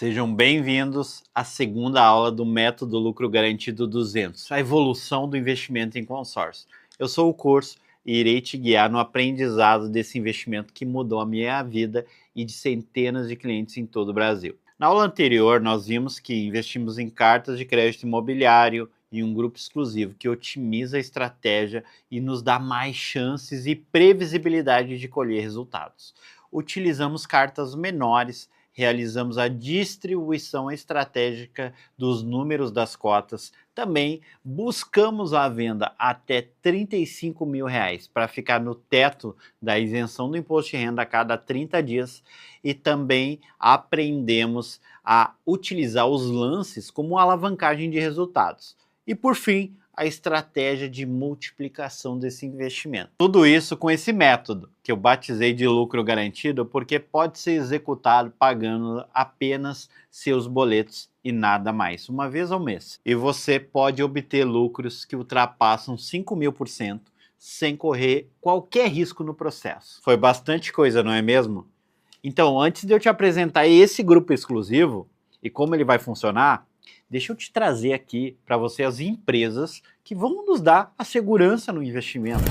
Sejam bem-vindos à segunda aula do Método Lucro Garantido 200, a evolução do investimento em consórcio. Eu sou o curso e irei te guiar no aprendizado desse investimento que mudou a minha vida e de centenas de clientes em todo o Brasil. Na aula anterior, nós vimos que investimos em cartas de crédito imobiliário e um grupo exclusivo que otimiza a estratégia e nos dá mais chances e previsibilidade de colher resultados. Utilizamos cartas menores, realizamos a distribuição estratégica dos números das cotas, também buscamos a venda até R$35 mil para ficar no teto da isenção do imposto de renda a cada 30 dias e também aprendemos a utilizar os lances como alavancagem de resultados. E por fim, a estratégia de multiplicação desse investimento. Tudo isso com esse método, que eu batizei de lucro garantido, porque pode ser executado pagando apenas seus boletos e nada mais, uma vez ao mês. E você pode obter lucros que ultrapassam 5.000% sem correr qualquer risco no processo. Foi bastante coisa, não é mesmo? Então, antes de eu te apresentar esse grupo exclusivo e como ele vai funcionar, deixa eu te trazer aqui para você as empresas que vão nos dar a segurança no investimento.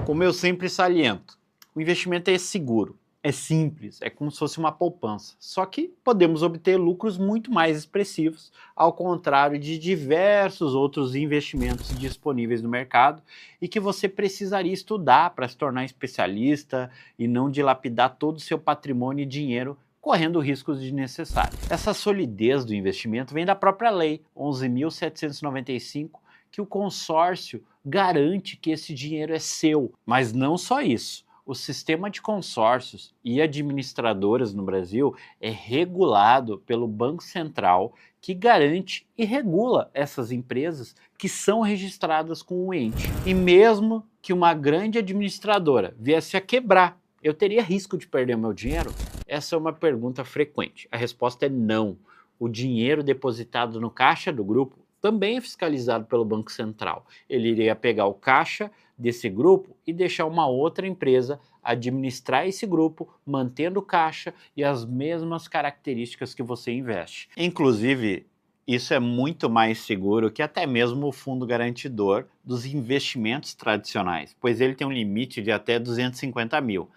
Como eu sempre saliento, o investimento é seguro, é simples, é como se fosse uma poupança. Só que podemos obter lucros muito mais expressivos, ao contrário de diversos outros investimentos disponíveis no mercado e que você precisaria estudar para se tornar especialista e não dilapidar todo o seu patrimônio e dinheiro correndo riscos desnecessários. Essa solidez do investimento vem da própria lei 11.795, que o consórcio garante que esse dinheiro é seu. Mas não só isso. O sistema de consórcios e administradoras no Brasil é regulado pelo Banco Central, que garante e regula essas empresas que são registradas com o ente. E mesmo que uma grande administradora viesse a quebrar, eu teria risco de perder meu dinheiro? Essa é uma pergunta frequente. A resposta é não. O dinheiro depositado no caixa do grupo também é fiscalizado pelo Banco Central. Ele iria pegar o caixa desse grupo e deixar uma outra empresa administrar esse grupo, mantendo o caixa e as mesmas características que você investe. Inclusive, isso é muito mais seguro que até mesmo o fundo garantidor dos investimentos tradicionais, pois ele tem um limite de até 250 mil.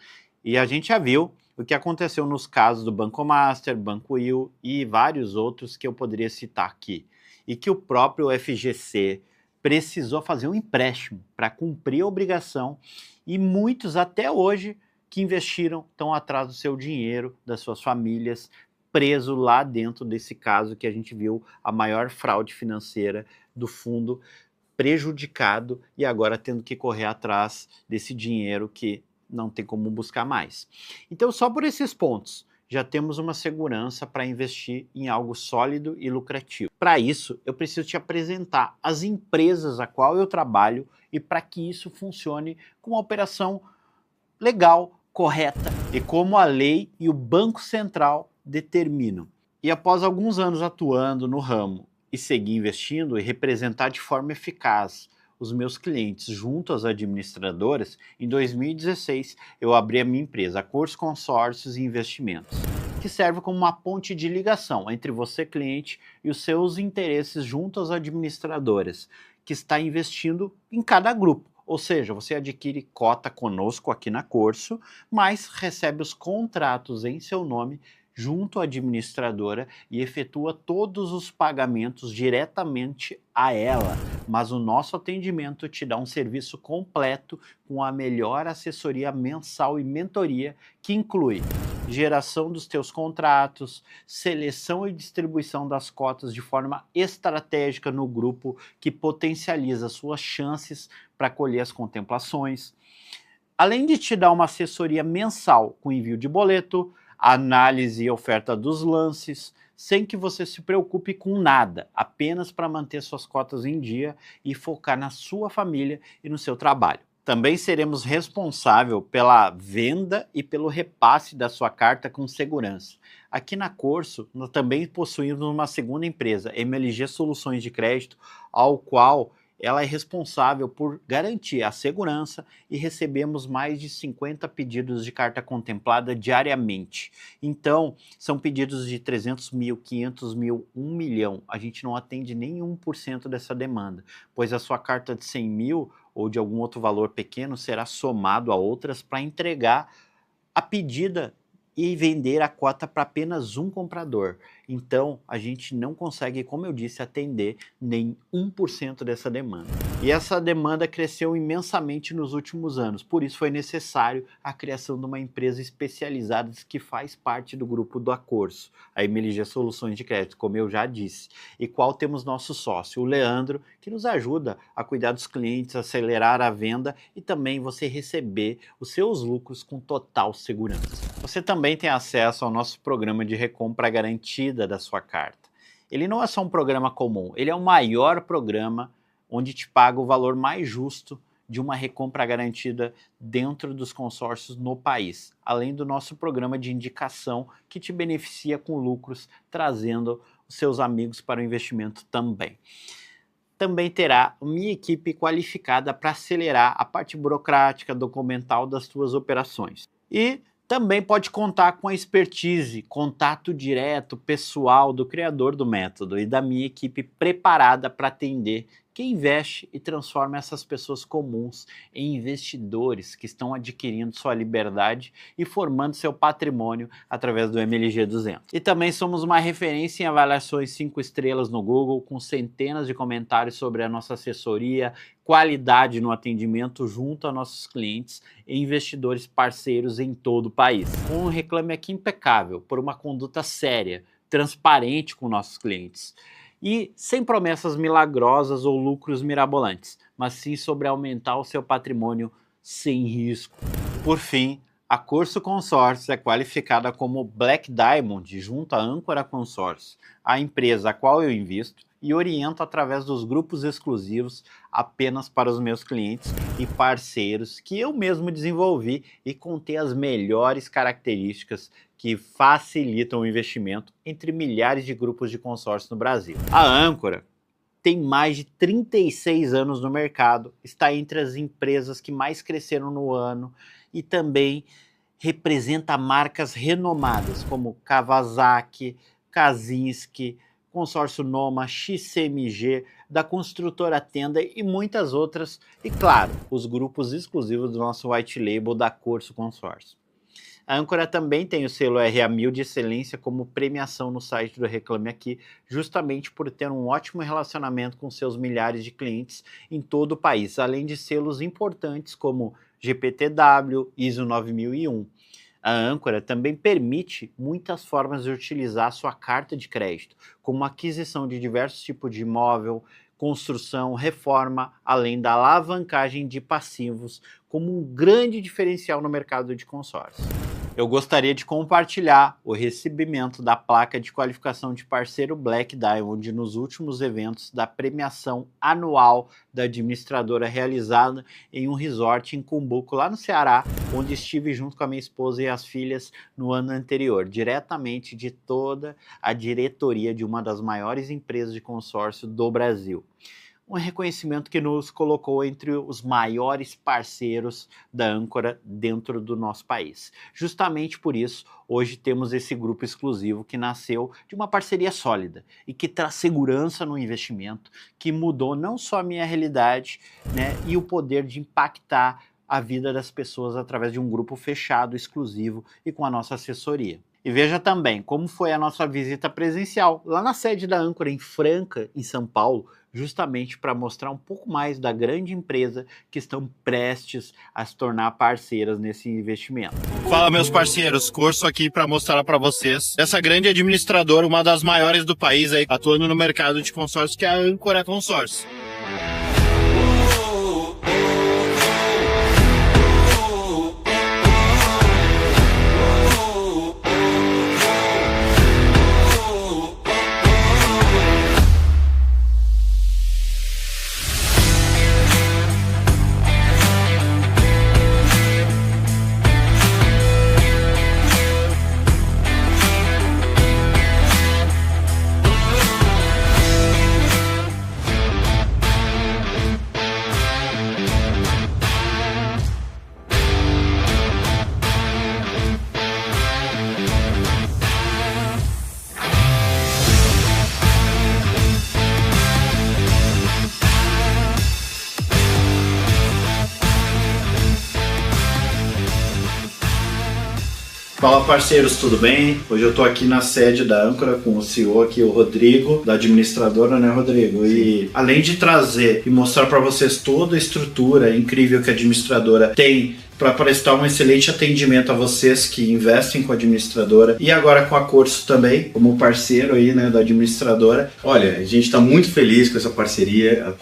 E a gente já viu o que aconteceu nos casos do Banco Master, Banco Will e vários outros que eu poderia citar aqui. E que o próprio FGC precisou fazer um empréstimo para cumprir a obrigação e muitos até hoje que investiram estão atrás do seu dinheiro, das suas famílias, preso lá dentro desse caso que a gente viu a maior fraude financeira do fundo, prejudicado e agora tendo que correr atrás desse dinheiro que não tem como buscar mais. Então, só por esses pontos, já temos uma segurança para investir em algo sólido e lucrativo. Para isso, eu preciso te apresentar as empresas a qual eu trabalho e para que isso funcione com uma operação legal, correta e como a lei e o Banco Central determinam. E após alguns anos atuando no ramo e seguir investindo e representar de forma eficaz os meus clientes junto às administradoras, em 2016 eu abri a minha empresa, a Curso Consórcios e Investimentos, que serve como uma ponte de ligação entre você, cliente, e os seus interesses junto às administradoras, que está investindo em cada grupo. Ou seja, você adquire cota conosco aqui na Curso, mas recebe os contratos em seu nome junto à administradora e efetua todos os pagamentos diretamente a ela. Mas o nosso atendimento te dá um serviço completo com a melhor assessoria mensal e mentoria, que inclui geração dos teus contratos, seleção e distribuição das cotas de forma estratégica no grupo, que potencializa suas chances para colher as contemplações. Além de te dar uma assessoria mensal com envio de boleto, análise e oferta dos lances, sem que você se preocupe com nada, apenas para manter suas cotas em dia e focar na sua família e no seu trabalho. Também seremos responsáveis pela venda e pelo repasse da sua carta com segurança. Aqui na Curso, nós também possuímos uma segunda empresa, MLG Soluções de Crédito, ao qual ela é responsável por garantir a segurança e recebemos mais de 50 pedidos de carta contemplada diariamente. Então, são pedidos de 300 mil, 500 mil, 1 milhão. A gente não atende nem 1% dessa demanda, pois a sua carta de 100 mil ou de algum outro valor pequeno será somado a outras para entregar a pedida e vender a cota para apenas um comprador. Então, a gente não consegue, como eu disse, atender nem 1% dessa demanda. E essa demanda cresceu imensamente nos últimos anos, por isso foi necessário a criação de uma empresa especializada que faz parte do grupo do Acorso, a MLG Soluções de Crédito, como eu já disse, e qual temos nosso sócio, o Leandro, que nos ajuda a cuidar dos clientes, acelerar a venda e também você receber os seus lucros com total segurança. Você também tem acesso ao nosso programa de recompra garantida da sua carta. Ele não é só um programa comum, ele é o maior programa onde te paga o valor mais justo de uma recompra garantida dentro dos consórcios no país, além do nosso programa de indicação que te beneficia com lucros, trazendo os seus amigos para o investimento também. Também terá uma equipe qualificada para acelerar a parte burocrática, documental das suas operações. E também pode contar com a expertise, contato direto, pessoal do criador do método e da minha equipe preparada para atender quem investe e transforma essas pessoas comuns em investidores que estão adquirindo sua liberdade e formando seu patrimônio através do MLG 200. E também somos uma referência em avaliações 5 estrelas no Google, com centenas de comentários sobre a nossa assessoria, qualidade no atendimento junto a nossos clientes e investidores parceiros em todo o país. Com um Reclame Aqui impecável, por uma conduta séria, transparente com nossos clientes. E sem promessas milagrosas ou lucros mirabolantes, mas sim sobre aumentar o seu patrimônio sem risco. Por fim, a Acorso Consórcios é qualificada como Black Diamond junto à Âncora Consórcios, a empresa a qual eu invisto e oriento através dos grupos exclusivos apenas para os meus clientes e parceiros que eu mesmo desenvolvi e contei as melhores características que facilitam o investimento entre milhares de grupos de consórcio no Brasil. A Âncora tem mais de 36 anos no mercado, está entre as empresas que mais cresceram no ano e também representa marcas renomadas como Kawasaki, Kazinski, Consórcio Noma, XCMG, da construtora Tenda e muitas outras, e claro, os grupos exclusivos do nosso white label da Acorso Consórcio. A Âncora também tem o selo RA1000 de excelência como premiação no site do Reclame Aqui, justamente por ter um ótimo relacionamento com seus milhares de clientes em todo o país, além de selos importantes como GPTW, ISO 9001. A Âncora também permite muitas formas de utilizar sua carta de crédito, como aquisição de diversos tipos de imóvel, construção, reforma, além da alavancagem de passivos, como um grande diferencial no mercado de consórcios. Eu gostaria de compartilhar o recebimento da placa de qualificação de parceiro Black Diamond nos últimos eventos da premiação anual da administradora realizada em um resort em Cumbuco, lá no Ceará, onde estive junto com a minha esposa e as filhas no ano anterior, diretamente de toda a diretoria de uma das maiores empresas de consórcio do Brasil. Um reconhecimento que nos colocou entre os maiores parceiros da Âncora dentro do nosso país. Justamente por isso, hoje temos esse grupo exclusivo que nasceu de uma parceria sólida e que traz segurança no investimento, que mudou não só a minha realidade, né, e o poder de impactar a vida das pessoas através de um grupo fechado, exclusivo e com a nossa assessoria. E veja também como foi a nossa visita presencial lá na sede da Âncora, em Franca, em São Paulo, justamente para mostrar um pouco mais da grande empresa que estão prestes a se tornar parceiras nesse investimento. Fala, meus parceiros, Corso aqui para mostrar para vocês essa grande administradora, uma das maiores do país, aí, atuando no mercado de consórcios, que é a Âncora Consórcio. Fala parceiros, tudo bem? Hoje eu estou aqui na sede da Âncora com o CEO aqui, o Rodrigo, da administradora, né, Rodrigo? E além de trazer e mostrar para vocês toda a estrutura incrível que a administradora tem para prestar um excelente atendimento a vocês que investem com a administradora e agora com a Corso também, como parceiro aí, né, da administradora. Olha, a gente está muito feliz com essa parceria.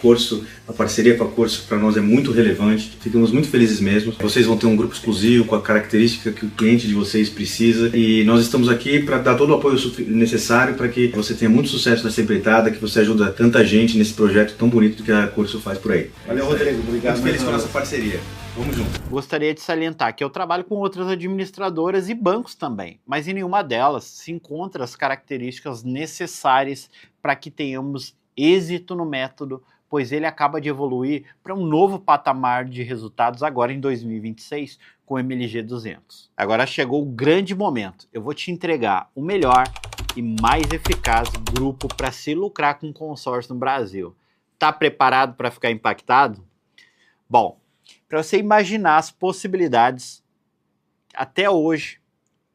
A parceria com a Corso para nós é muito relevante. Ficamos muito felizes mesmo. Vocês vão ter um grupo exclusivo com a característica que o cliente de vocês precisa e nós estamos aqui para dar todo o apoio necessário para que você tenha muito sucesso nessa empreitada, que você ajuda tanta gente nesse projeto tão bonito que a Corso faz por aí. Valeu, Rodrigo. Obrigado. Muito feliz com a nossa parceria. Vamos junto. Gostaria de salientar que eu trabalho com outras administradoras e bancos também, mas em nenhuma delas se encontram as características necessárias para que tenhamos êxito no método, pois ele acaba de evoluir para um novo patamar de resultados agora em 2026 com o MLG 200. Agora chegou o grande momento. Eu vou te entregar o melhor e mais eficaz grupo para se lucrar com consórcio no Brasil. Tá preparado para ficar impactado? Bom, para você imaginar as possibilidades, até hoje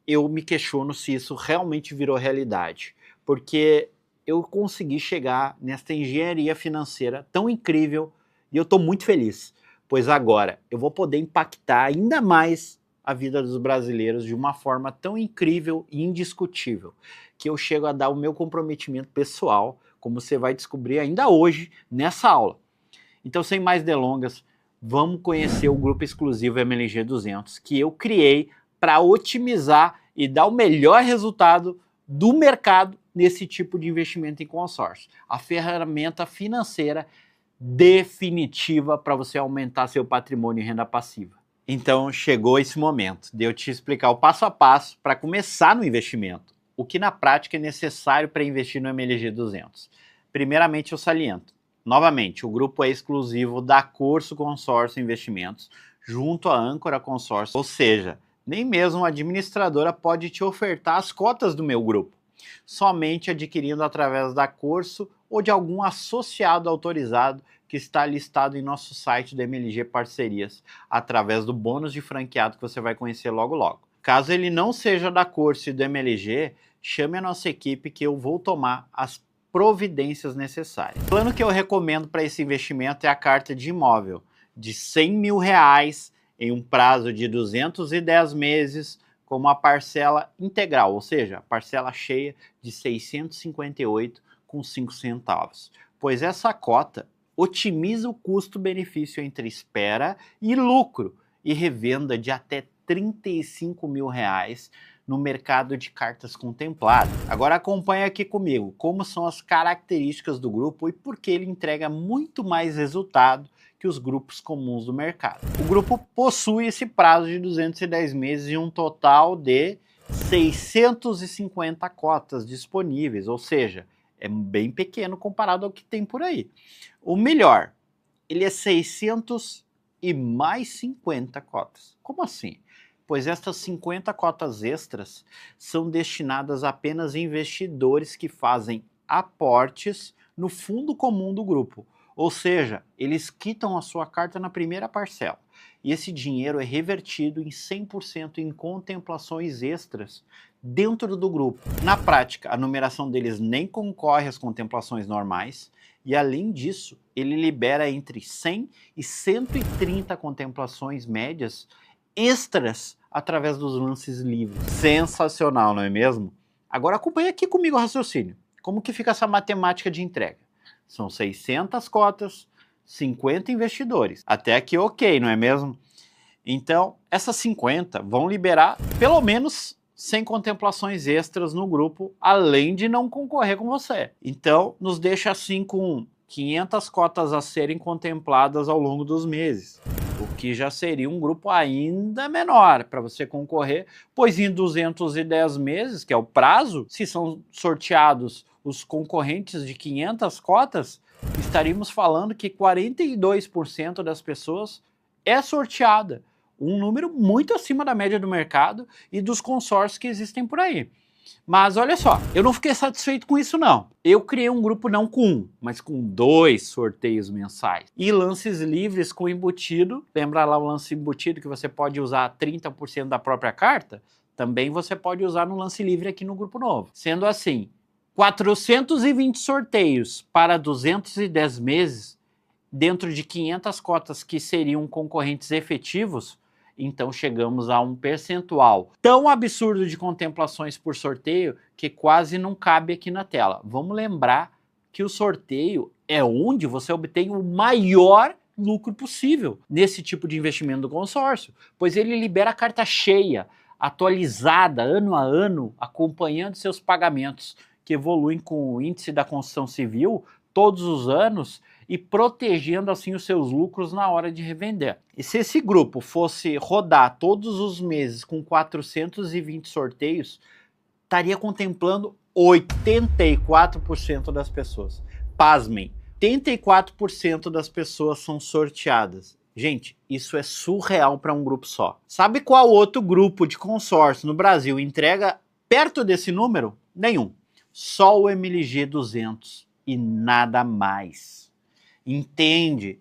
eu me questiono se isso realmente virou realidade, porque eu consegui chegar nesta engenharia financeira tão incrível e eu estou muito feliz, pois agora eu vou poder impactar ainda mais a vida dos brasileiros de uma forma tão incrível e indiscutível, que eu chego a dar o meu comprometimento pessoal, como você vai descobrir ainda hoje nessa aula. Então, sem mais delongas, vamos conhecer o grupo exclusivo MLG 200 que eu criei para otimizar e dar o melhor resultado do mercado nesse tipo de investimento em consórcio. A ferramenta financeira definitiva para você aumentar seu patrimônio e renda passiva. Então chegou esse momento de eu te explicar o passo a passo para começar no investimento, o que na prática é necessário para investir no MLG 200. Primeiramente eu saliento. Novamente, o grupo é exclusivo da Corso Consórcio Investimentos, junto à Âncora Consórcio, ou seja, nem mesmo a administradora pode te ofertar as cotas do meu grupo, somente adquirindo através da Corso ou de algum associado autorizado que está listado em nosso site do MLG Parcerias, através do bônus de franqueado que você vai conhecer logo logo. Caso ele não seja da Corso e do MLG, chame a nossa equipe que eu vou tomar as providências necessárias. O plano que eu recomendo para esse investimento é a carta de imóvel de R$100 mil em um prazo de 210 meses com uma parcela integral, ou seja, parcela cheia de 658,05 centavos, pois essa cota otimiza o custo-benefício entre espera e lucro e revenda de até R$35 mil no mercado de cartas contempladas. Agora acompanha aqui comigo como são as características do grupo e por que ele entrega muito mais resultado que os grupos comuns do mercado. O grupo possui esse prazo de 210 meses e um total de 650 cotas disponíveis, ou seja, é bem pequeno comparado ao que tem por aí. O melhor, ele é 600 e mais 50 cotas. Como assim? Pois estas 50 cotas extras são destinadas apenas a investidores que fazem aportes no fundo comum do grupo, ou seja, eles quitam a sua carta na primeira parcela, e esse dinheiro é revertido em 100% em contemplações extras dentro do grupo. Na prática, a numeração deles nem concorre às contemplações normais, e além disso, ele libera entre 100 e 130 contemplações médias extras através dos lances livres. Sensacional, não é mesmo? Agora acompanha aqui comigo o raciocínio. Como que fica essa matemática de entrega? São 600 cotas, 50 investidores. Até aqui ok, não é mesmo? Então, essas 50 vão liberar pelo menos 100 contemplações extras no grupo, além de não concorrer com você. Então, nos deixa assim com 500 cotas a serem contempladas ao longo dos meses, o que já seria um grupo ainda menor para você concorrer, pois em 210 meses, que é o prazo, se são sorteados os concorrentes de 500 cotas, estaríamos falando que 42% das pessoas é sorteada, um número muito acima da média do mercado e dos consórcios que existem por aí. Mas olha só, eu não fiquei satisfeito com isso não. Eu criei um grupo não com um, mas com 2 sorteios mensais. E lances livres com embutido. Lembra lá o lance embutido que você pode usar 30% da própria carta? também você pode usar no lance livre aqui no grupo novo. Sendo assim, 420 sorteios para 210 meses, dentro de 500 cotas que seriam concorrentes efetivos, então chegamos a um percentual tão absurdo de contemplações por sorteio que quase não cabe aqui na tela. Vamos lembrar que o sorteio é onde você obtém o maior lucro possível nesse tipo de investimento do consórcio, pois ele libera a carta cheia, atualizada ano a ano, acompanhando seus pagamentos, que evoluem com o índice da construção civil todos os anos e protegendo assim os seus lucros na hora de revender. E se esse grupo fosse rodar todos os meses com 420 sorteios, estaria contemplando 84% das pessoas. Pasmem, 84% das pessoas são sorteadas. Gente, isso é surreal para um grupo só. Sabe qual outro grupo de consórcio no Brasil entrega perto desse número? Nenhum. Só o MLG 200 e nada mais. Entende?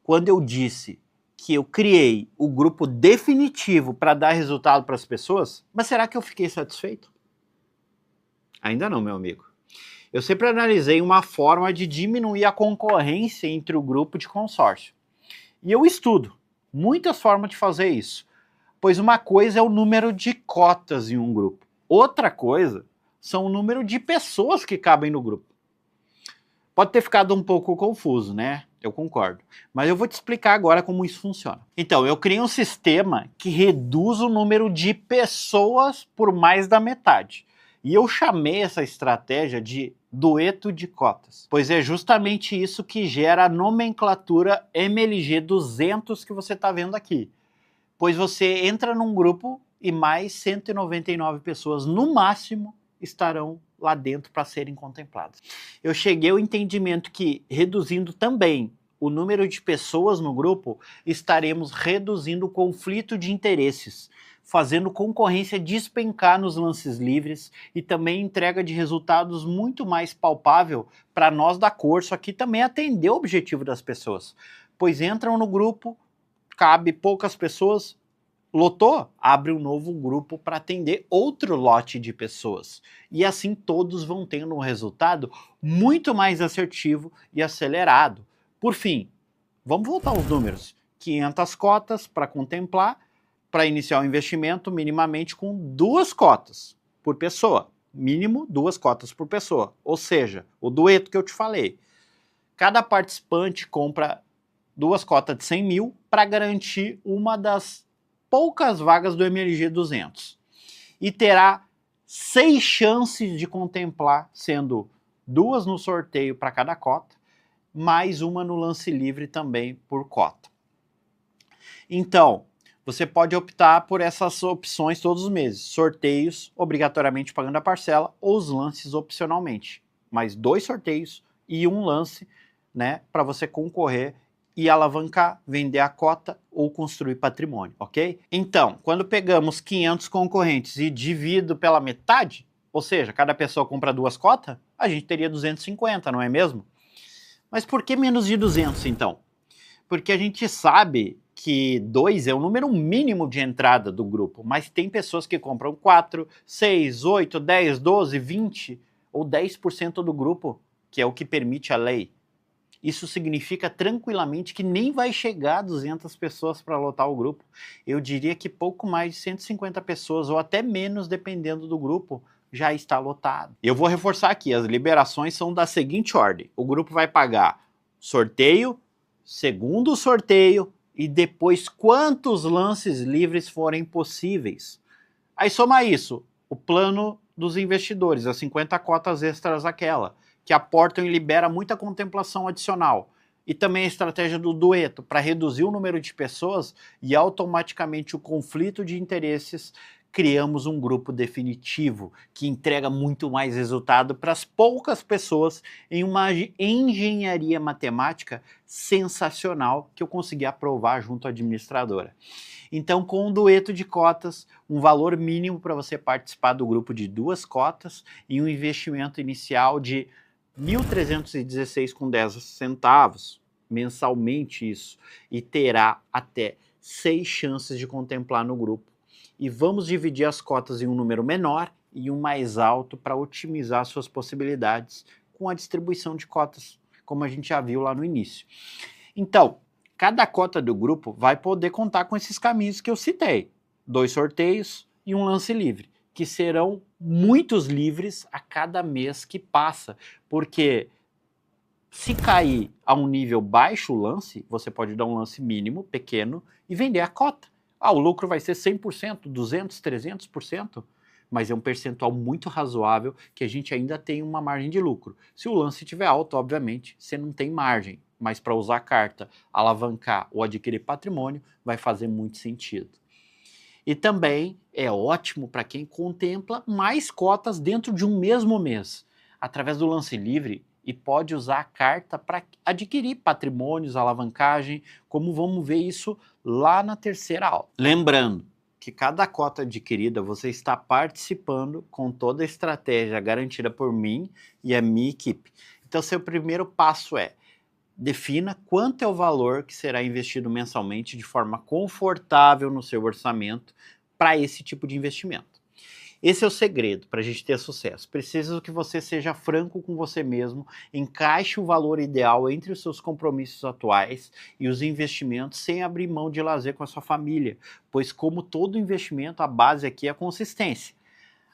Quando eu disse que eu criei o grupo definitivo para dar resultado para as pessoas, mas será que eu fiquei satisfeito? Ainda não, meu amigo. Eu sempre analisei uma forma de diminuir a concorrência entre o grupo de consórcio. E eu estudo muitas formas de fazer isso, pois uma coisa é o número de cotas em um grupo, outra coisa são o número de pessoas que cabem no grupo. Pode ter ficado um pouco confuso, né? Eu concordo. Mas eu vou te explicar agora como isso funciona. Então, eu criei um sistema que reduz o número de pessoas por mais da metade. E eu chamei essa estratégia de dueto de cotas, pois é justamente isso que gera a nomenclatura MLG 200 que você está vendo aqui. Pois você entra num grupo e mais 199 pessoas, no máximo, estarão lá dentro para serem contempladas. Eu cheguei ao entendimento que, reduzindo também o número de pessoas no grupo, estaremos reduzindo o conflito de interesses, fazendo concorrência despencar nos lances livres e também entrega de resultados muito mais palpável para nós da Corso aqui também atender o objetivo das pessoas. Pois entram no grupo, cabe poucas pessoas, lotou, abre um novo grupo para atender outro lote de pessoas. E assim todos vão tendo um resultado muito mais assertivo e acelerado. Por fim, vamos voltar aos números. 500 cotas para contemplar, para iniciar o investimento minimamente com 2 cotas por pessoa. Mínimo 2 cotas por pessoa. Ou seja, o dueto que eu te falei. Cada participante compra 2 cotas de 100 mil para garantir uma das poucas vagas do MLG 200. E terá 6 chances de contemplar, sendo 2 no sorteio para cada cota, mais uma no lance livre também por cota. Então, você pode optar por essas opções todos os meses. Sorteios, obrigatoriamente pagando a parcela, ou os lances opcionalmente. Mais 2 sorteios e 1 lance, né, para você concorrer e alavancar, vender a cota ou construir patrimônio, ok? Então, quando pegamos 500 concorrentes e divido pela metade, ou seja, cada pessoa compra 2 cotas, a gente teria 250, não é mesmo? Mas por que menos de 200, então? Porque a gente sabe que 2 é o número mínimo de entrada do grupo, mas tem pessoas que compram 4, 6, 8, 10, 12, 20 ou 10% do grupo, que é o que permite a lei. Isso significa tranquilamente que nem vai chegar a 200 pessoas para lotar o grupo. Eu diria que pouco mais de 150 pessoas, ou até menos, dependendo do grupo, já está lotado. Eu vou reforçar aqui, as liberações são da seguinte ordem. O grupo vai pagar sorteio, segundo sorteio, e depois quantos lances livres forem possíveis. Aí soma isso, o plano dos investidores, as 50 cotas extras aquela, que aportam e libera muita contemplação adicional. E também a estratégia do dueto, para reduzir o número de pessoas e automaticamente o conflito de interesses, criamos um grupo definitivo que entrega muito mais resultado para as poucas pessoas em uma engenharia matemática sensacional que eu consegui aprovar junto à administradora. Então, com um dueto de cotas, um valor mínimo para você participar do grupo de 2 cotas e um investimento inicial de R$ 1.316,10 mensalmente isso, e terá até 6 chances de contemplar no grupo. e vamos dividir as cotas em um número menor e um mais alto para otimizar suas possibilidades com a distribuição de cotas, como a gente já viu lá no início. Então, cada cota do grupo vai poder contar com esses caminhos que eu citei, 2 sorteios e um lance livre, que serão muitos livres a cada mês que passa, porque se cair a um nível baixo o lance, você pode dar um lance mínimo, pequeno, e vender a cota. O lucro vai ser 100%, 200%, 300%, mas é um percentual muito razoável que a gente ainda tem uma margem de lucro. Se o lance estiver alto, obviamente, você não tem margem, mas para usar a carta, alavancar ou adquirir patrimônio, vai fazer muito sentido. E também é ótimo para quem contempla mais cotas dentro de um mesmo mês, através do lance livre, e pode usar a carta para adquirir patrimônios, alavancagem, como vamos ver isso lá na terceira aula. Lembrando que cada cota adquirida você está participando com toda a estratégia garantida por mim e a minha equipe. Então, seu primeiro passo é: defina quanto é o valor que será investido mensalmente de forma confortável no seu orçamento para esse tipo de investimento. Esse é o segredo para a gente ter sucesso. Preciso que você seja franco com você mesmo, encaixe o valor ideal entre os seus compromissos atuais e os investimentos sem abrir mão de lazer com a sua família, pois como todo investimento, a base aqui é a consistência.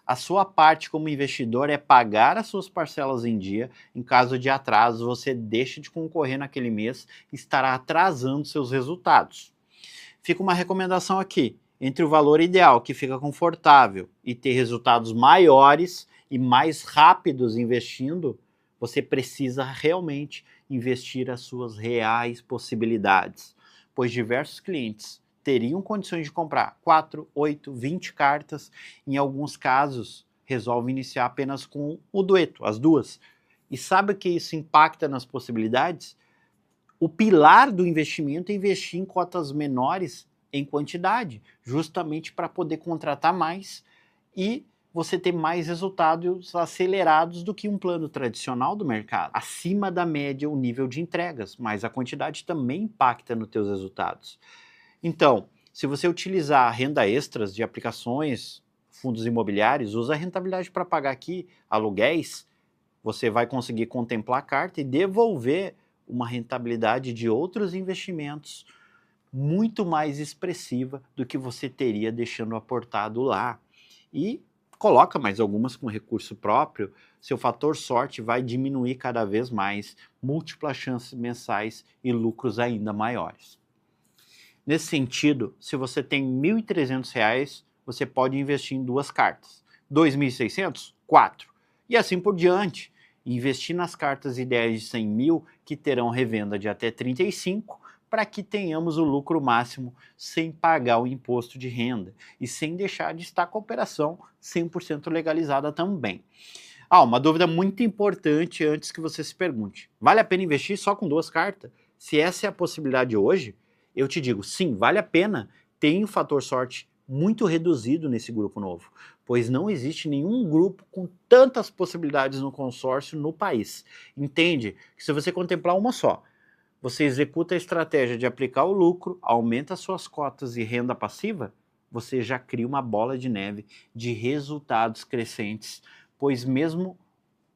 A sua parte como investidor é pagar as suas parcelas em dia. Em caso de atraso, você deixa de concorrer naquele mês e estará atrasando seus resultados. Fica uma recomendação aqui: entre o valor ideal, que fica confortável, e ter resultados maiores e mais rápidos investindo, você precisa realmente investir as suas reais possibilidades, pois diversos clientes teriam condições de comprar 4, 8, 20 cartas. Em alguns casos, resolve iniciar apenas com o dueto, as duas. E sabe o que isso impacta nas possibilidades? O pilar do investimento é investir em cotas menores em quantidade, justamente para poder contratar mais e você ter mais resultados acelerados do que um plano tradicional do mercado. Acima da média o nível de entregas, mas a quantidade também impacta nos teus resultados. Então, se você utilizar renda extras de aplicações, fundos imobiliários, usa a rentabilidade para pagar aqui aluguéis, você vai conseguir contemplar a carta e devolver uma rentabilidade de outros investimentos muito mais expressiva do que você teria deixando aportado lá. E coloca mais algumas com recurso próprio, seu fator sorte vai diminuir cada vez mais, múltiplas chances mensais e lucros ainda maiores. Nesse sentido, se você tem R$ 1.300, você pode investir em 2 cartas. R$ 2.600? 4. E assim por diante. Investir nas cartas ideais de 100 mil, que terão revenda de até 35, para que tenhamos o lucro máximo sem pagar o imposto de renda e sem deixar de estar com a operação 100% legalizada também. Uma dúvida muito importante antes que você se pergunte: vale a pena investir só com 2 cartas? Se essa é a possibilidade hoje, eu te digo, sim, vale a pena. Tem um fator sorte muito reduzido nesse grupo novo, pois não existe nenhum grupo com tantas possibilidades no consórcio no país. Entende que se você contemplar uma só, você executa a estratégia de aplicar o lucro, aumenta suas cotas e renda passiva, você já cria uma bola de neve de resultados crescentes, pois mesmo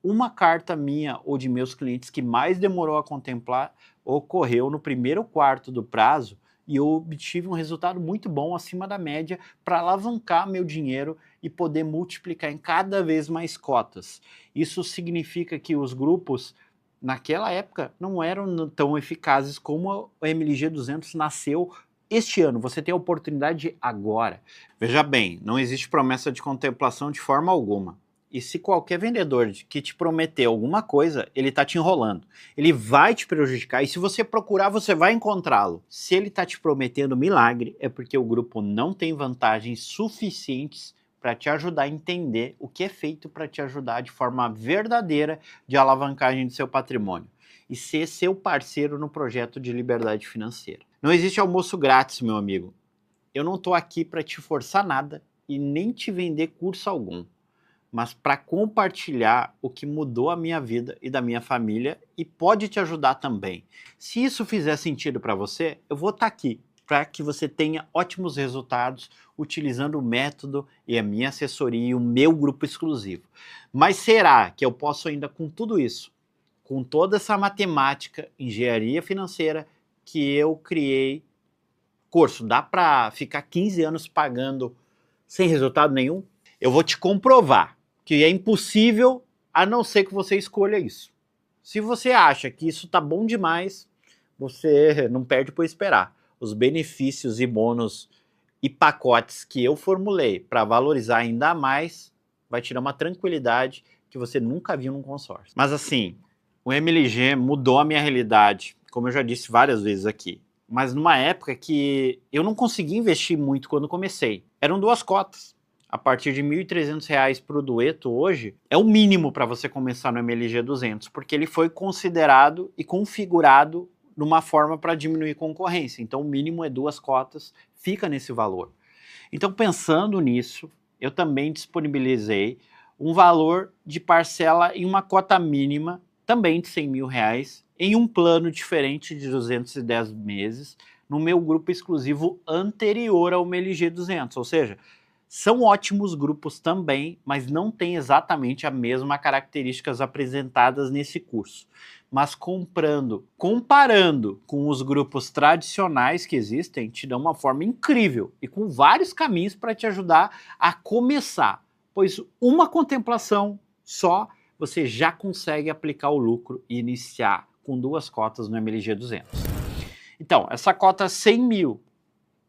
uma carta minha ou de meus clientes que mais demorou a contemplar ocorreu no primeiro quarto do prazo e eu obtive um resultado muito bom acima da média para alavancar meu dinheiro e poder multiplicar em cada vez mais cotas. Isso significa que os grupos naquela época não eram tão eficazes como o MLG 200 nasceu este ano. Você tem a oportunidade agora. Veja bem, não existe promessa de contemplação de forma alguma. E se qualquer vendedor que te prometer alguma coisa, ele está te enrolando. Ele vai te prejudicar e se você procurar, você vai encontrá-lo. Se ele está te prometendo milagre, é porque o grupo não tem vantagens suficientes para te ajudar a entender o que é feito para te ajudar de forma verdadeira de alavancagem do seu patrimônio e ser seu parceiro no projeto de liberdade financeira. Não existe almoço grátis, meu amigo. Eu não estou aqui para te forçar nada e nem te vender curso algum, mas para compartilhar o que mudou a minha vida e da minha família e pode te ajudar também. Se isso fizer sentido para você, eu vou estar aqui para que você tenha ótimos resultados utilizando o método e a minha assessoria e o meu grupo exclusivo. Mas será que eu posso ainda com tudo isso, com toda essa matemática, engenharia financeira que eu criei, curso, dá para ficar 15 anos pagando sem resultado nenhum? Eu vou te comprovar que é impossível, a não ser que você escolha isso. Se você acha que isso tá bom demais, você não perde por esperar. Os benefícios e bônus e pacotes que eu formulei para valorizar ainda mais vai te dar uma tranquilidade que você nunca viu num consórcio. Mas assim, o MLG mudou a minha realidade, como eu já disse várias vezes aqui. Mas numa época que eu não conseguia investir muito quando comecei. Eram 2 cotas. A partir de R$ 1.300 para o dueto hoje, é o mínimo para você começar no MLG 200, porque ele foi considerado e configurado numa forma para diminuir concorrência. Então o mínimo é 2 cotas, fica nesse valor. Então pensando nisso, eu também disponibilizei um valor de parcela em uma cota mínima, também de R$ 100 mil, em um plano diferente de 210 meses, no meu grupo exclusivo anterior ao MLG 200, ou seja, são ótimos grupos também, mas não tem exatamente as mesmas características apresentadas nesse curso. Mas comparando com os grupos tradicionais que existem, te dão uma forma incrível e com vários caminhos para te ajudar a começar. Pois uma contemplação só, você já consegue aplicar o lucro e iniciar com 2 cotas no MLG 200. Então, essa cota 100 mil,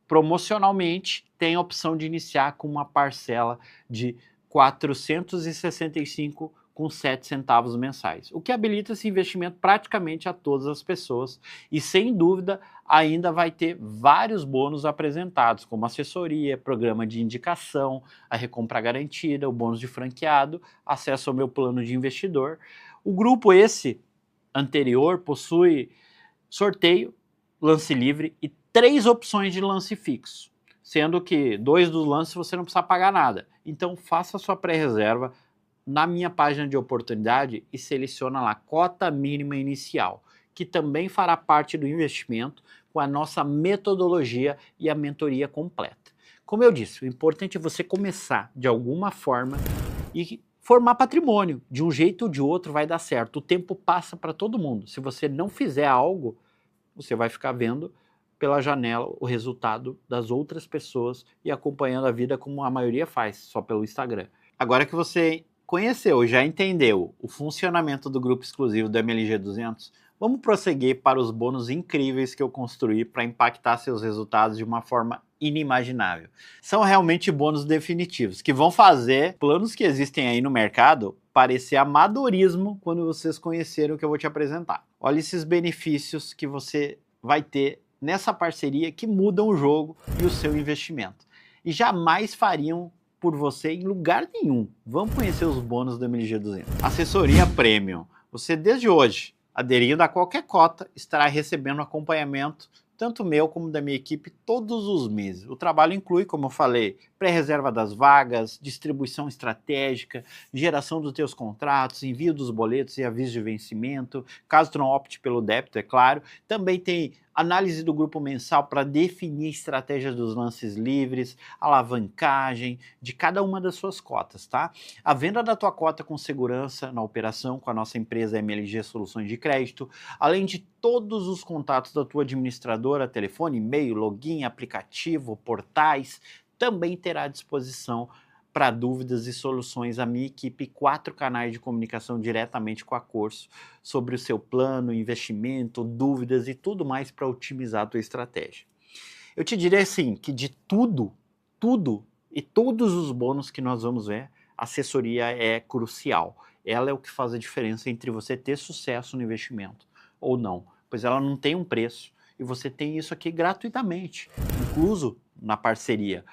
promocionalmente, tem a opção de iniciar com uma parcela de 465,07 centavos mensais, o que habilita esse investimento praticamente a todas as pessoas e, sem dúvida, ainda vai ter vários bônus apresentados, como assessoria, programa de indicação, a recompra garantida, o bônus de franqueado, acesso ao meu plano de investidor. O grupo esse anterior possui sorteio, lance livre e 3 opções de lance fixo, sendo que 2 dos lances você não precisa pagar nada. Então faça sua pré-reserva na minha página de oportunidade e seleciona lá cota mínima inicial, que também fará parte do investimento com a nossa metodologia e a mentoria completa. Como eu disse, o importante é você começar de alguma forma e formar patrimônio. De um jeito ou de outro vai dar certo. O tempo passa para todo mundo. Se você não fizer algo, você vai ficar vendo pela janela o resultado das outras pessoas e acompanhando a vida como a maioria faz, só pelo Instagram. Agora que você conheceu, já entendeu o funcionamento do grupo exclusivo do MLG 200, vamos prosseguir para os bônus incríveis que eu construí para impactar seus resultados de uma forma inimaginável. São realmente bônus definitivos, que vão fazer planos que existem aí no mercado parecer amadorismo quando vocês conhecerem o que eu vou te apresentar. Olha esses benefícios que você vai ter nessa parceria que mudam o jogo e o seu investimento. E jamais fariam por você em lugar nenhum. Vamos conhecer os bônus do MLG 200. Assessoria Premium. Você desde hoje, aderindo a qualquer cota, estará recebendo acompanhamento tanto meu como da minha equipe, todos os meses. O trabalho inclui, como eu falei, pré-reserva das vagas, distribuição estratégica, geração dos teus contratos, envio dos boletos e aviso de vencimento, caso tu não opte pelo débito, é claro. Também tem análise do grupo mensal para definir estratégias dos lances livres, alavancagem de cada uma das suas cotas, tá? A venda da tua cota com segurança na operação com a nossa empresa MLG Soluções de Crédito, além de todos os contatos da tua administradora, telefone, e-mail, login, aplicativo, portais, também terá à disposição para dúvidas e soluções a minha equipe, 4 canais de comunicação diretamente com a Corso sobre o seu plano, investimento, dúvidas e tudo mais para otimizar a tua estratégia. Eu te diria assim, que de tudo e todos os bônus que nós vamos ver, a assessoria é crucial. Ela é o que faz a diferença entre você ter sucesso no investimento ou não, pois ela não tem um preço e você tem isso aqui gratuitamente, incluso na parceria.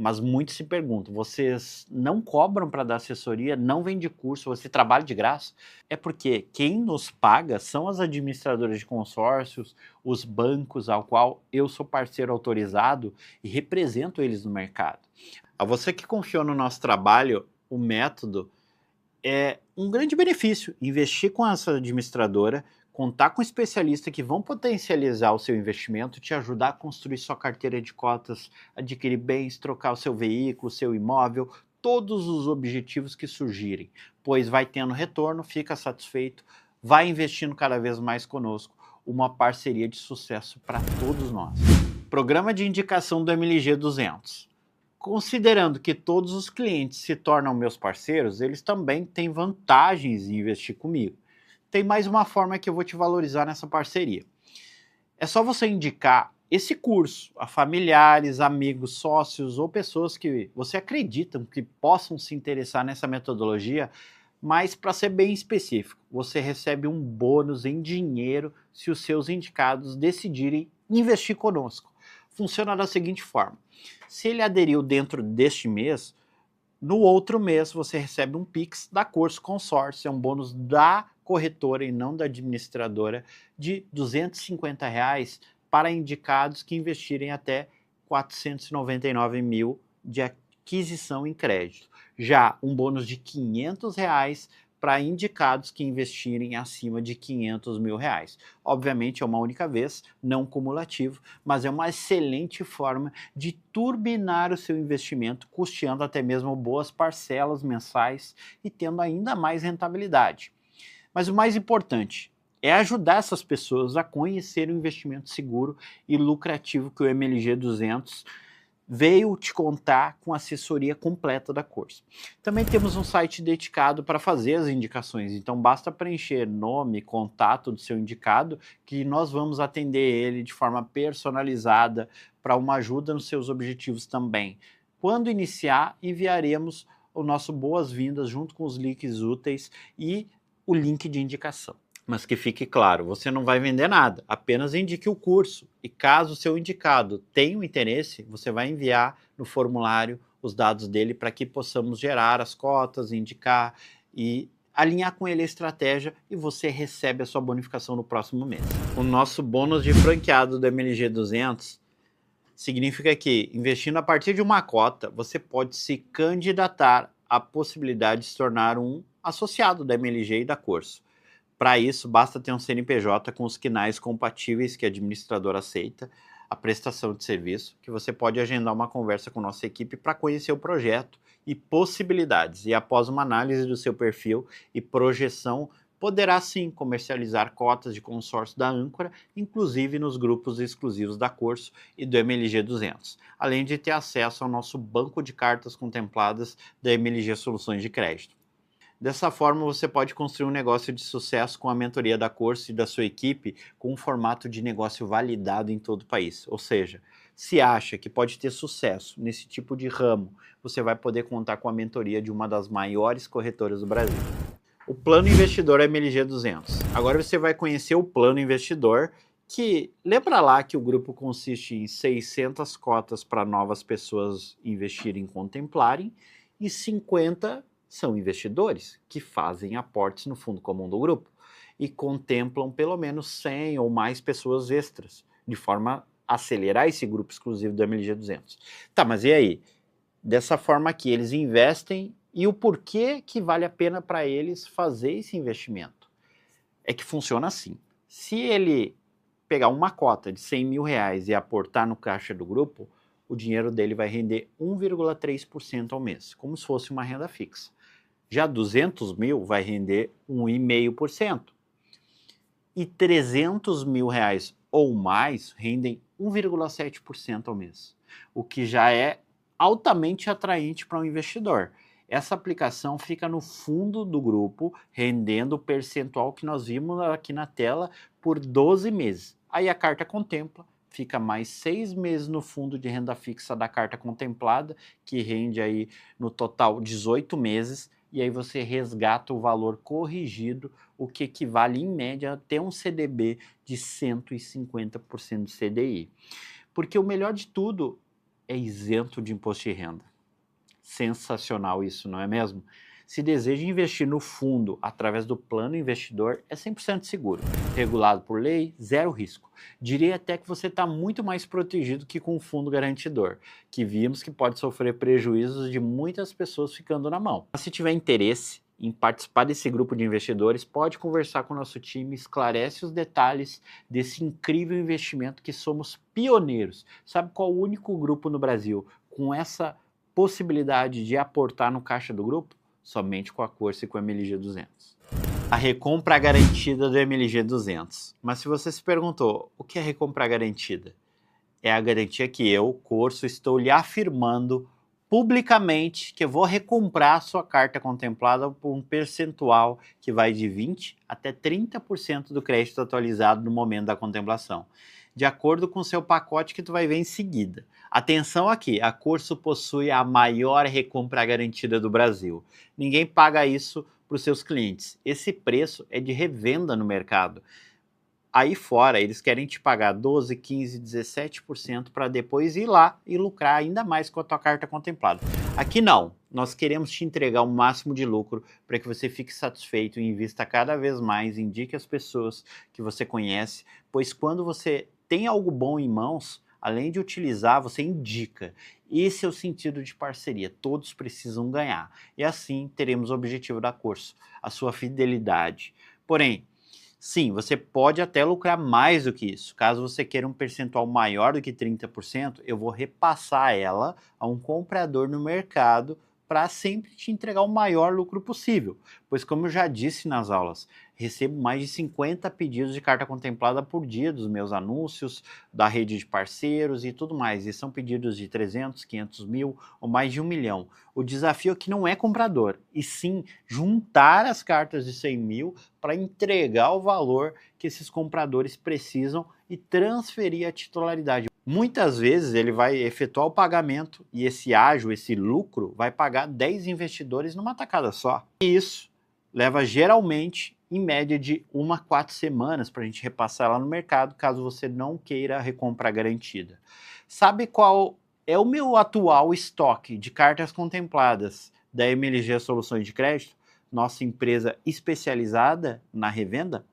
Mas muitos se perguntam, vocês não cobram para dar assessoria, não vende curso, você trabalha de graça? É porque quem nos paga são as administradoras de consórcios, os bancos ao qual eu sou parceiro autorizado e represento eles no mercado. A você que confiou no nosso trabalho, o método é um grande benefício. Investir com essa administradora contar com especialistas que vão potencializar o seu investimento, te ajudar a construir sua carteira de cotas, adquirir bens, trocar o seu veículo, o seu imóvel, todos os objetivos que surgirem, pois vai tendo retorno, fica satisfeito, vai investindo cada vez mais conosco, uma parceria de sucesso para todos nós. Programa de indicação do MLG 200. Considerando que todos os clientes se tornam meus parceiros, eles também têm vantagens em investir comigo. Tem mais uma forma que eu vou te valorizar nessa parceria. É só você indicar esse curso a familiares, amigos, sócios ou pessoas que você acredita que possam se interessar nessa metodologia, mas para ser bem específico, você recebe um bônus em dinheiro se os seus indicados decidirem investir conosco. Funciona da seguinte forma: se ele aderiu dentro deste mês, no outro mês você recebe um Pix da Corso Consórcio, é um bônus da corretora e não da administradora, de R$ 250 para indicados que investirem até 499 mil de aquisição em crédito. Já um bônus de R$ 500 para indicados que investirem acima de R$ 500 mil. Obviamente é uma única vez, não cumulativo, mas é uma excelente forma de turbinar o seu investimento, custeando até mesmo boas parcelas mensais e tendo ainda mais rentabilidade. Mas o mais importante é ajudar essas pessoas a conhecer o investimento seguro e lucrativo que o MLG 200 veio te contar com a assessoria completa da Corso. Também temos um site dedicado para fazer as indicações, então basta preencher nome, contato do seu indicado, que nós vamos atender ele de forma personalizada para uma ajuda nos seus objetivos também. Quando iniciar, enviaremos o nosso boas-vindas junto com os links úteis e o link de indicação. Mas que fique claro, você não vai vender nada, apenas indique o curso. E caso o seu indicado tenha um interesse, você vai enviar no formulário os dados dele para que possamos gerar as cotas, indicar e alinhar com ele a estratégia, e você recebe a sua bonificação no próximo mês. O nosso bônus de franqueado do MLG 200 significa que, investindo a partir de uma cota, você pode se candidatar à possibilidade de se tornar um associado da MLG e da Corso. Para isso, basta ter um CNPJ com os quinais compatíveis que a administradora aceita, a prestação de serviço, que você pode agendar uma conversa com nossa equipe para conhecer o projeto e possibilidades. E após uma análise do seu perfil e projeção, poderá sim comercializar cotas de consórcio da Âncora, inclusive nos grupos exclusivos da Corso e do MLG 200, além de ter acesso ao nosso banco de cartas contempladas da MLG Soluções de Crédito. Dessa forma, você pode construir um negócio de sucesso com a mentoria da Corso e da sua equipe com um formato de negócio validado em todo o país. Ou seja, se acha que pode ter sucesso nesse tipo de ramo, você vai poder contar com a mentoria de uma das maiores corretoras do Brasil. O Plano Investidor MLG 200. Agora você vai conhecer o Plano Investidor, que lembra lá que o grupo consiste em 600 cotas para novas pessoas investirem e contemplarem e 50 são investidores que fazem aportes no fundo comum do grupo e contemplam pelo menos 100 ou mais pessoas extras, de forma a acelerar esse grupo exclusivo do MLG 200. Tá, mas e aí? Dessa forma aqui, eles investem e o porquê que vale a pena para eles fazer esse investimento? É que funciona assim. Se ele pegar uma cota de 100 mil reais e aportar no caixa do grupo, o dinheiro dele vai render 1,3% ao mês, como se fosse uma renda fixa. Já 200 mil vai render 1,5%. E 300 mil reais ou mais rendem 1,7% ao mês, o que já é altamente atraente para um investidor. Essa aplicação fica no fundo do grupo, rendendo o percentual que nós vimos aqui na tela por 12 meses. Aí a carta contempla, fica mais 6 meses no fundo de renda fixa da carta contemplada, que rende aí no total 18 meses, e aí você resgata o valor corrigido, o que equivale em média a ter um CDB de 150% do CDI. Porque o melhor de tudo é isento de imposto de renda. Sensacional isso, não é mesmo? Se deseja investir no fundo através do Plano Investidor, é 100% seguro, regulado por lei, zero risco. Diria até que você está muito mais protegido que com o fundo garantidor, que vimos que pode sofrer prejuízos de muitas pessoas ficando na mão. Mas se tiver interesse em participar desse grupo de investidores, pode conversar com o nosso time, esclarece os detalhes desse incrível investimento que somos pioneiros. Sabe qual o único grupo no Brasil com essa possibilidade de aportar no caixa do grupo? Somente com a Corsa e com o MLG 200. A recompra garantida do MLG 200. Mas se você se perguntou, o que é recompra garantida? É a garantia que eu, Corso, estou lhe afirmando publicamente que eu vou recomprar a sua carta contemplada por um percentual que vai de 20% até 30% do crédito atualizado no momento da contemplação, de acordo com o seu pacote que tu vai ver em seguida. Atenção aqui, a Corso possui a maior recompra garantida do Brasil. Ninguém paga isso para os seus clientes. Esse preço é de revenda no mercado. Aí fora, eles querem te pagar 12%, 15%, 17% para depois ir lá e lucrar ainda mais com a tua carta contemplada. Aqui não, nós queremos te entregar o máximo de lucro para que você fique satisfeito e invista cada vez mais, indique as pessoas que você conhece, pois quando você tem algo bom em mãos, além de utilizar, você indica. Esse é o sentido de parceria, todos precisam ganhar. E assim teremos o objetivo da Corso, a sua fidelidade. Porém, sim, você pode até lucrar mais do que isso. Caso você queira um percentual maior do que 30%, eu vou repassar ela a um comprador no mercado para sempre te entregar o maior lucro possível. Pois como eu já disse nas aulas, recebo mais de 50 pedidos de carta contemplada por dia dos meus anúncios, da rede de parceiros e tudo mais. E são pedidos de 300, 500 mil ou mais de 1 milhão. O desafio aqui não é comprador, e sim juntar as cartas de 100 mil para entregar o valor que esses compradores precisam e transferir a titularidade. Muitas vezes ele vai efetuar o pagamento e esse ágio, esse lucro, vai pagar 10 investidores numa tacada só. E isso leva geralmente em média de 1 a 4 semanas para a gente repassar lá no mercado, caso você não queira a recompra garantida. Sabe qual é o meu atual estoque de cartas contempladas da MLG Soluções de Crédito, nossa empresa especializada na revenda?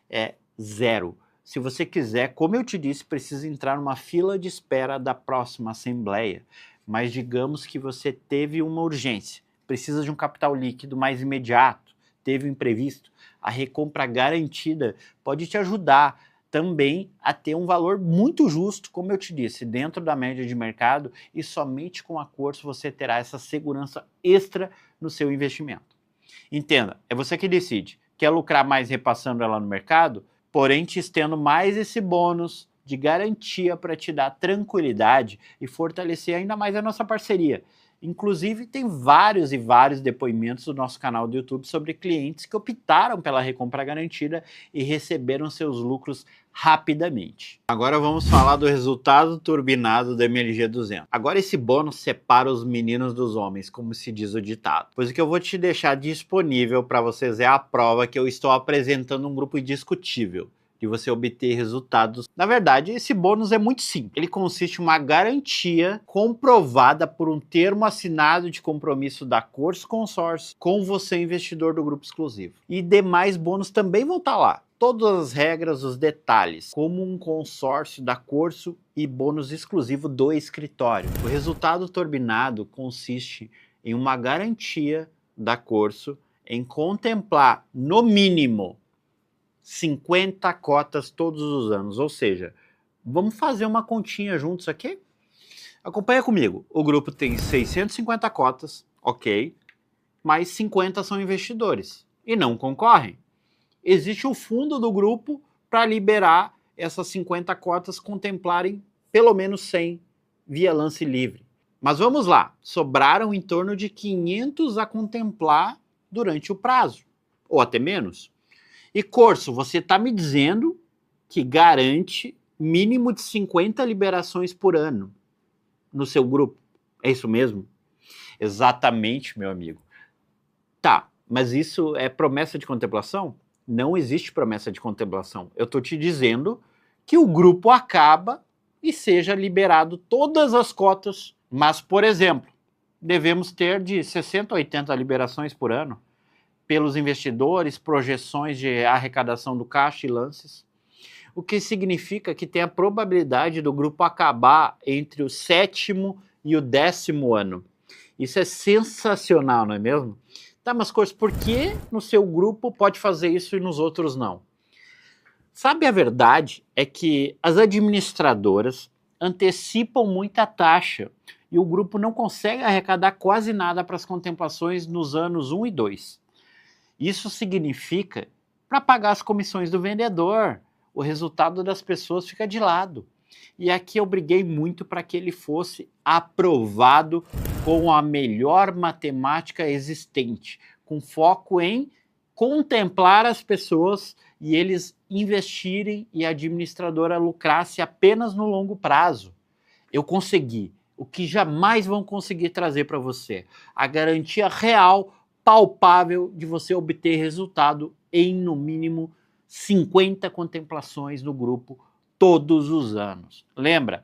É 0. Se você quiser, como eu te disse, precisa entrar numa fila de espera da próxima assembleia. Mas digamos que você teve uma urgência, precisa de um capital líquido mais imediato, teve um imprevisto, a recompra garantida pode te ajudar também a ter um valor muito justo, como eu te disse, dentro da média de mercado, e somente com a Corso você terá essa segurança extra no seu investimento. Entenda, é você que decide. Quer lucrar mais repassando ela no mercado? Porém, te estendo mais esse bônus de garantia para te dar tranquilidade e fortalecer ainda mais a nossa parceria. Inclusive, tem vários e vários depoimentos do nosso canal do YouTube sobre clientes que optaram pela recompra garantida e receberam seus lucros rapidamente. Agora vamos falar do resultado turbinado do MLG 200. Agora esse bônus separa os meninos dos homens, como se diz o ditado. Pois o que eu vou te deixar disponível para vocês é a prova que eu estou apresentando um grupo indiscutível de você obter resultados. Na verdade, esse bônus é muito simples. Ele consiste em uma garantia comprovada por um termo assinado de compromisso da Corso Consórcio com você, investidor do grupo exclusivo. E demais bônus também vão estar lá. Todas as regras, os detalhes, como um consórcio da Corso e bônus exclusivo do escritório. O resultado turbinado consiste em uma garantia da Corso em contemplar, no mínimo, 50 cotas todos os anos, ou seja, vamos fazer uma continha juntos aqui? Acompanha comigo, o grupo tem 650 cotas, ok, mas 50 são investidores e não concorrem. Existe o fundo do grupo para liberar essas 50 cotas contemplarem pelo menos 100 via lance livre. Mas vamos lá, sobraram em torno de 500 a contemplar durante o prazo, ou até menos. E Corso, você está me dizendo que garante mínimo de 50 liberações por ano no seu grupo. É isso mesmo? Exatamente, meu amigo. Tá, mas isso é promessa de contemplação? Não existe promessa de contemplação. Eu estou te dizendo que o grupo acaba e seja liberado todas as cotas. Mas, por exemplo, devemos ter de 60 a 80 liberações por ano pelos investidores, projeções de arrecadação do caixa e lances, o que significa que tem a probabilidade do grupo acabar entre o 7º e o 10º ano. Isso é sensacional, não é mesmo? Tá, mas Corso, por que no seu grupo pode fazer isso e nos outros não? Sabe, a verdade é que as administradoras antecipam muita taxa e o grupo não consegue arrecadar quase nada para as contemplações nos anos 1 e 2. Isso significa, para pagar as comissões do vendedor, o resultado das pessoas fica de lado. E aqui eu briguei muito para que ele fosse aprovado com a melhor matemática existente, com foco em contemplar as pessoas e eles investirem e a administradora lucrasse apenas no longo prazo. Eu consegui o que jamais vão conseguir trazer para você, a garantia real, palpável de você obter resultado em no mínimo 50 contemplações no grupo todos os anos. Lembra,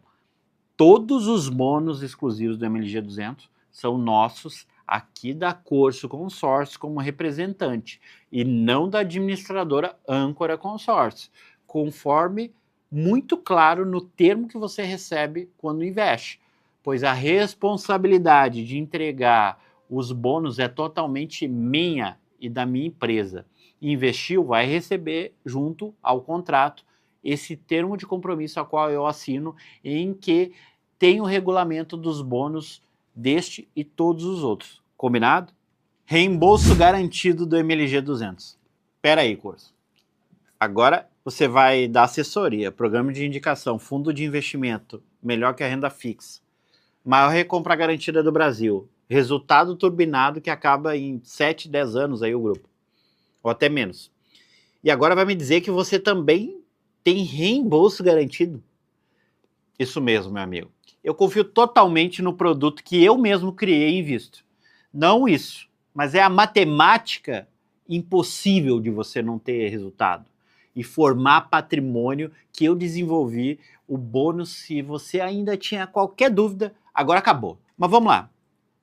todos os bônus exclusivos do MLG 200 são nossos aqui da Corso Consórcio como representante e não da administradora Âncora Consórcio, conforme muito claro no termo que você recebe quando investe, pois a responsabilidade de entregar os bônus é totalmente minha e da minha empresa. Investiu, vai receber junto ao contrato esse termo de compromisso a qual eu assino, em que tem o regulamento dos bônus deste e todos os outros. Combinado? Reembolso garantido do MLG 200. Espera aí, Corso. Agora você vai dar assessoria, programa de indicação, fundo de investimento, melhor que a renda fixa, maior recompra garantida do Brasil, resultado turbinado que acaba em 7, 10 anos aí o grupo, ou até menos. E agora vai me dizer que você também tem reembolso garantido? Isso mesmo, meu amigo. Eu confio totalmente no produto que eu mesmo criei e invisto. Não isso, mas é a matemática impossível de você não ter resultado e formar patrimônio que eu desenvolvi. O bônus, se você ainda tinha qualquer dúvida, agora acabou. Mas vamos lá.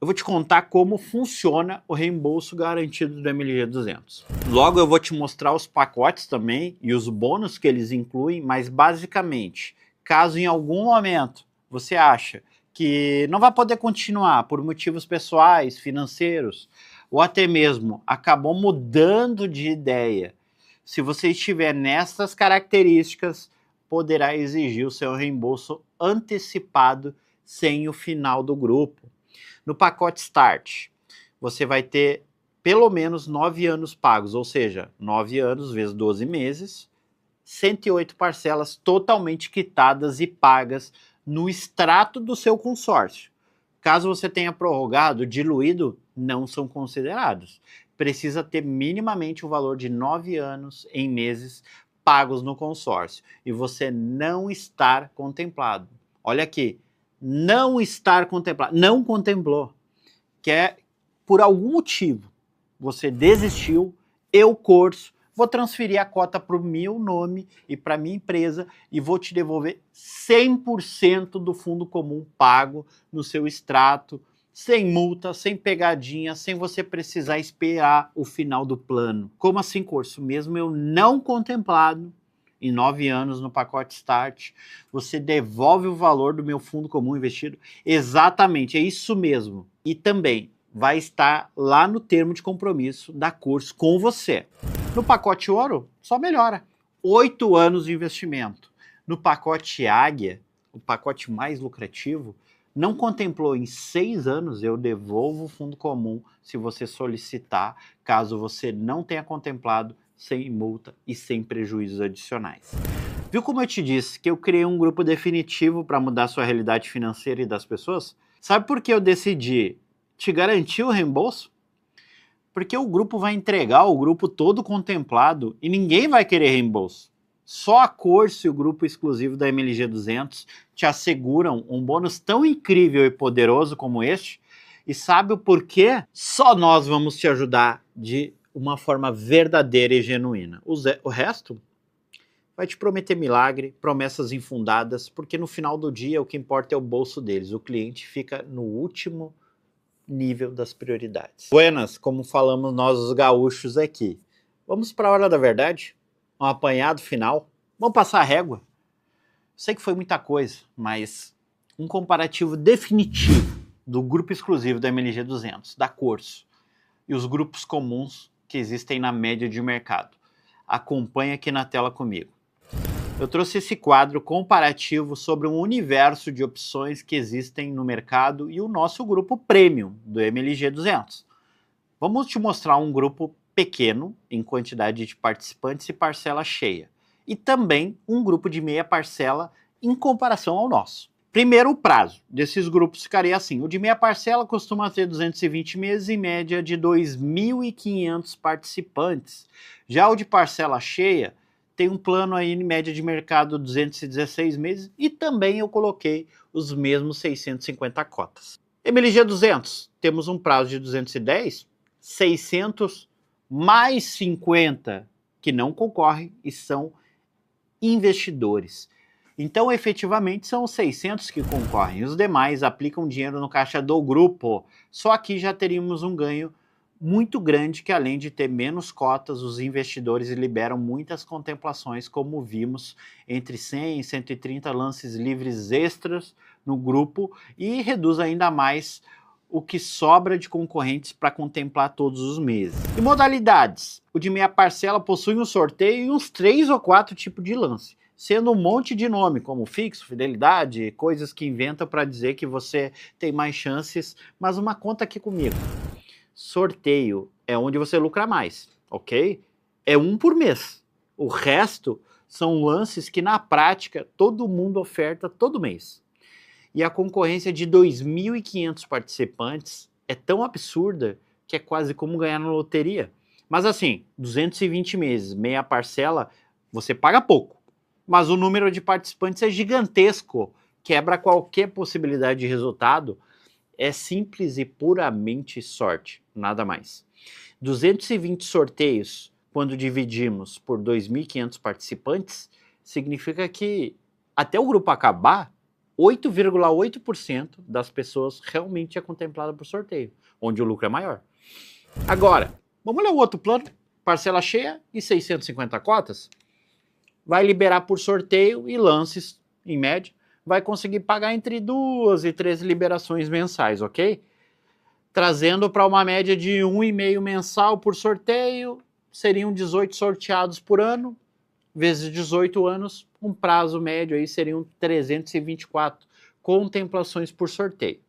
Eu vou te contar como funciona o reembolso garantido do MLG 200. Logo eu vou te mostrar os pacotes também e os bônus que eles incluem, mas basicamente, caso em algum momento você acha que não vai poder continuar por motivos pessoais, financeiros, ou até mesmo acabou mudando de ideia, se você estiver nessas características, poderá exigir o seu reembolso antecipado sem o final do grupo. No pacote Start, você vai ter pelo menos 9 anos pagos, ou seja, 9 anos vezes 12 meses, 108 parcelas totalmente quitadas e pagas no extrato do seu consórcio. Caso você tenha prorrogado, diluído, não são considerados. Precisa ter minimamente o valor de 9 anos em meses pagos no consórcio e você não estar contemplado. Olha aqui, não estar contemplado, não contemplou, que é por algum motivo você desistiu, eu, Corso, vou transferir a cota para o meu nome e para a minha empresa e vou te devolver 100% do fundo comum pago no seu extrato, sem multa, sem pegadinha, sem você precisar esperar o final do plano. Como assim, Corso? Mesmo eu não contemplado, em 9 anos no pacote Start, você devolve o valor do meu fundo comum investido? Exatamente, é isso mesmo. E também vai estar lá no termo de compromisso da Corso com você. No pacote Ouro, só melhora. 8 anos de investimento. No pacote Águia, o pacote mais lucrativo, não contemplou em 6 anos, eu devolvo o fundo comum se você solicitar, caso você não tenha contemplado, sem multa e sem prejuízos adicionais. Viu como eu te disse que eu criei um grupo definitivo para mudar a sua realidade financeira e das pessoas? Sabe por que eu decidi te garantir o reembolso? Porque o grupo vai entregar o grupo todo contemplado e ninguém vai querer reembolso. Só a Corso e o grupo exclusivo da MLG 200 te asseguram um bônus tão incrível e poderoso como este. E sabe o porquê? Só nós vamos te ajudar de uma forma verdadeira e genuína. O resto vai te prometer milagre, promessas infundadas, porque no final do dia o que importa é o bolso deles. O cliente fica no último nível das prioridades. Buenas, como falamos nós os gaúchos aqui. Vamos para a hora da verdade? Um apanhado final? Vamos passar a régua? Sei que foi muita coisa, mas um comparativo definitivo do grupo exclusivo da MLG 200, da Corso, e os grupos comuns que existem na média de mercado. Acompanhe aqui na tela comigo. Eu trouxe esse quadro comparativo sobre um universo de opções que existem no mercado e o nosso grupo Premium do MLG 200. Vamos te mostrar um grupo pequeno em quantidade de participantes e parcela cheia, e também um grupo de meia parcela em comparação ao nosso. Primeiro, o prazo desses grupos ficaria assim: o de meia parcela costuma ter 220 meses, em média de 2.500 participantes. Já o de parcela cheia tem um plano aí em média de mercado 216 meses, e também eu coloquei os mesmos 650 cotas. MLG 200, temos um prazo de 210, 600 mais 50 que não concorrem e são investidores. Então, efetivamente, são os 600 que concorrem. Os demais aplicam dinheiro no caixa do grupo. Só aqui já teríamos um ganho muito grande, que além de ter menos cotas, os investidores liberam muitas contemplações, como vimos, entre 100 e 130 lances livres extras no grupo, e reduz ainda mais o que sobra de concorrentes para contemplar todos os meses. E modalidades: o de meia parcela possui um sorteio e uns 3 ou 4 tipos de lance, sendo um monte de nome, como fixo, fidelidade, coisas que inventam para dizer que você tem mais chances, mas uma conta aqui comigo. Sorteio é onde você lucra mais, ok? É um por mês. O resto são lances que na prática todo mundo oferta todo mês. E a concorrência de 2.500 participantes é tão absurda que é quase como ganhar na loteria. Mas assim, 220 meses, meia parcela, você paga pouco. Mas o número de participantes é gigantesco, quebra qualquer possibilidade de resultado. É simples e puramente sorte, nada mais. 220 sorteios, quando dividimos por 2.500 participantes, significa que até o grupo acabar, 8,8% das pessoas realmente é contemplada por sorteio, onde o lucro é maior. Agora, vamos olhar o outro plano, parcela cheia e 650 cotas. Vai liberar por sorteio e lances, em média, vai conseguir pagar entre 2 e 3 liberações mensais, ok? Trazendo para uma média de 1,5 mensal por sorteio, seriam 18 sorteados por ano, vezes 18 anos, um prazo médio aí seriam 324 contemplações por sorteio.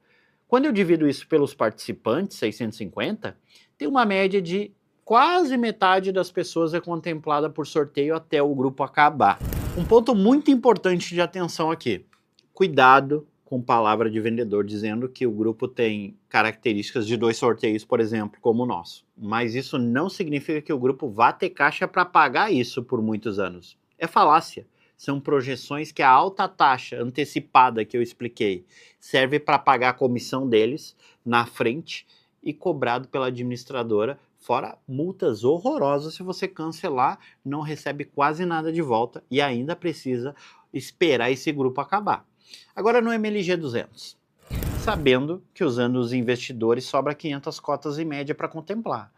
Quando eu divido isso pelos participantes, 650, tem uma média de quase metade das pessoas é contemplada por sorteio até o grupo acabar. Um ponto muito importante de atenção aqui: cuidado com palavra de vendedor dizendo que o grupo tem características de 2 sorteios, por exemplo, como o nosso. Mas isso não significa que o grupo vá ter caixa para pagar isso por muitos anos. É falácia. São projeções que a alta taxa antecipada que eu expliquei serve para pagar a comissão deles na frente e cobrado pela administradora, fora multas horrorosas. Se você cancelar, não recebe quase nada de volta e ainda precisa esperar esse grupo acabar. Agora no MLG 200, sabendo que usando os investidores sobra 500 cotas em média para contemplar.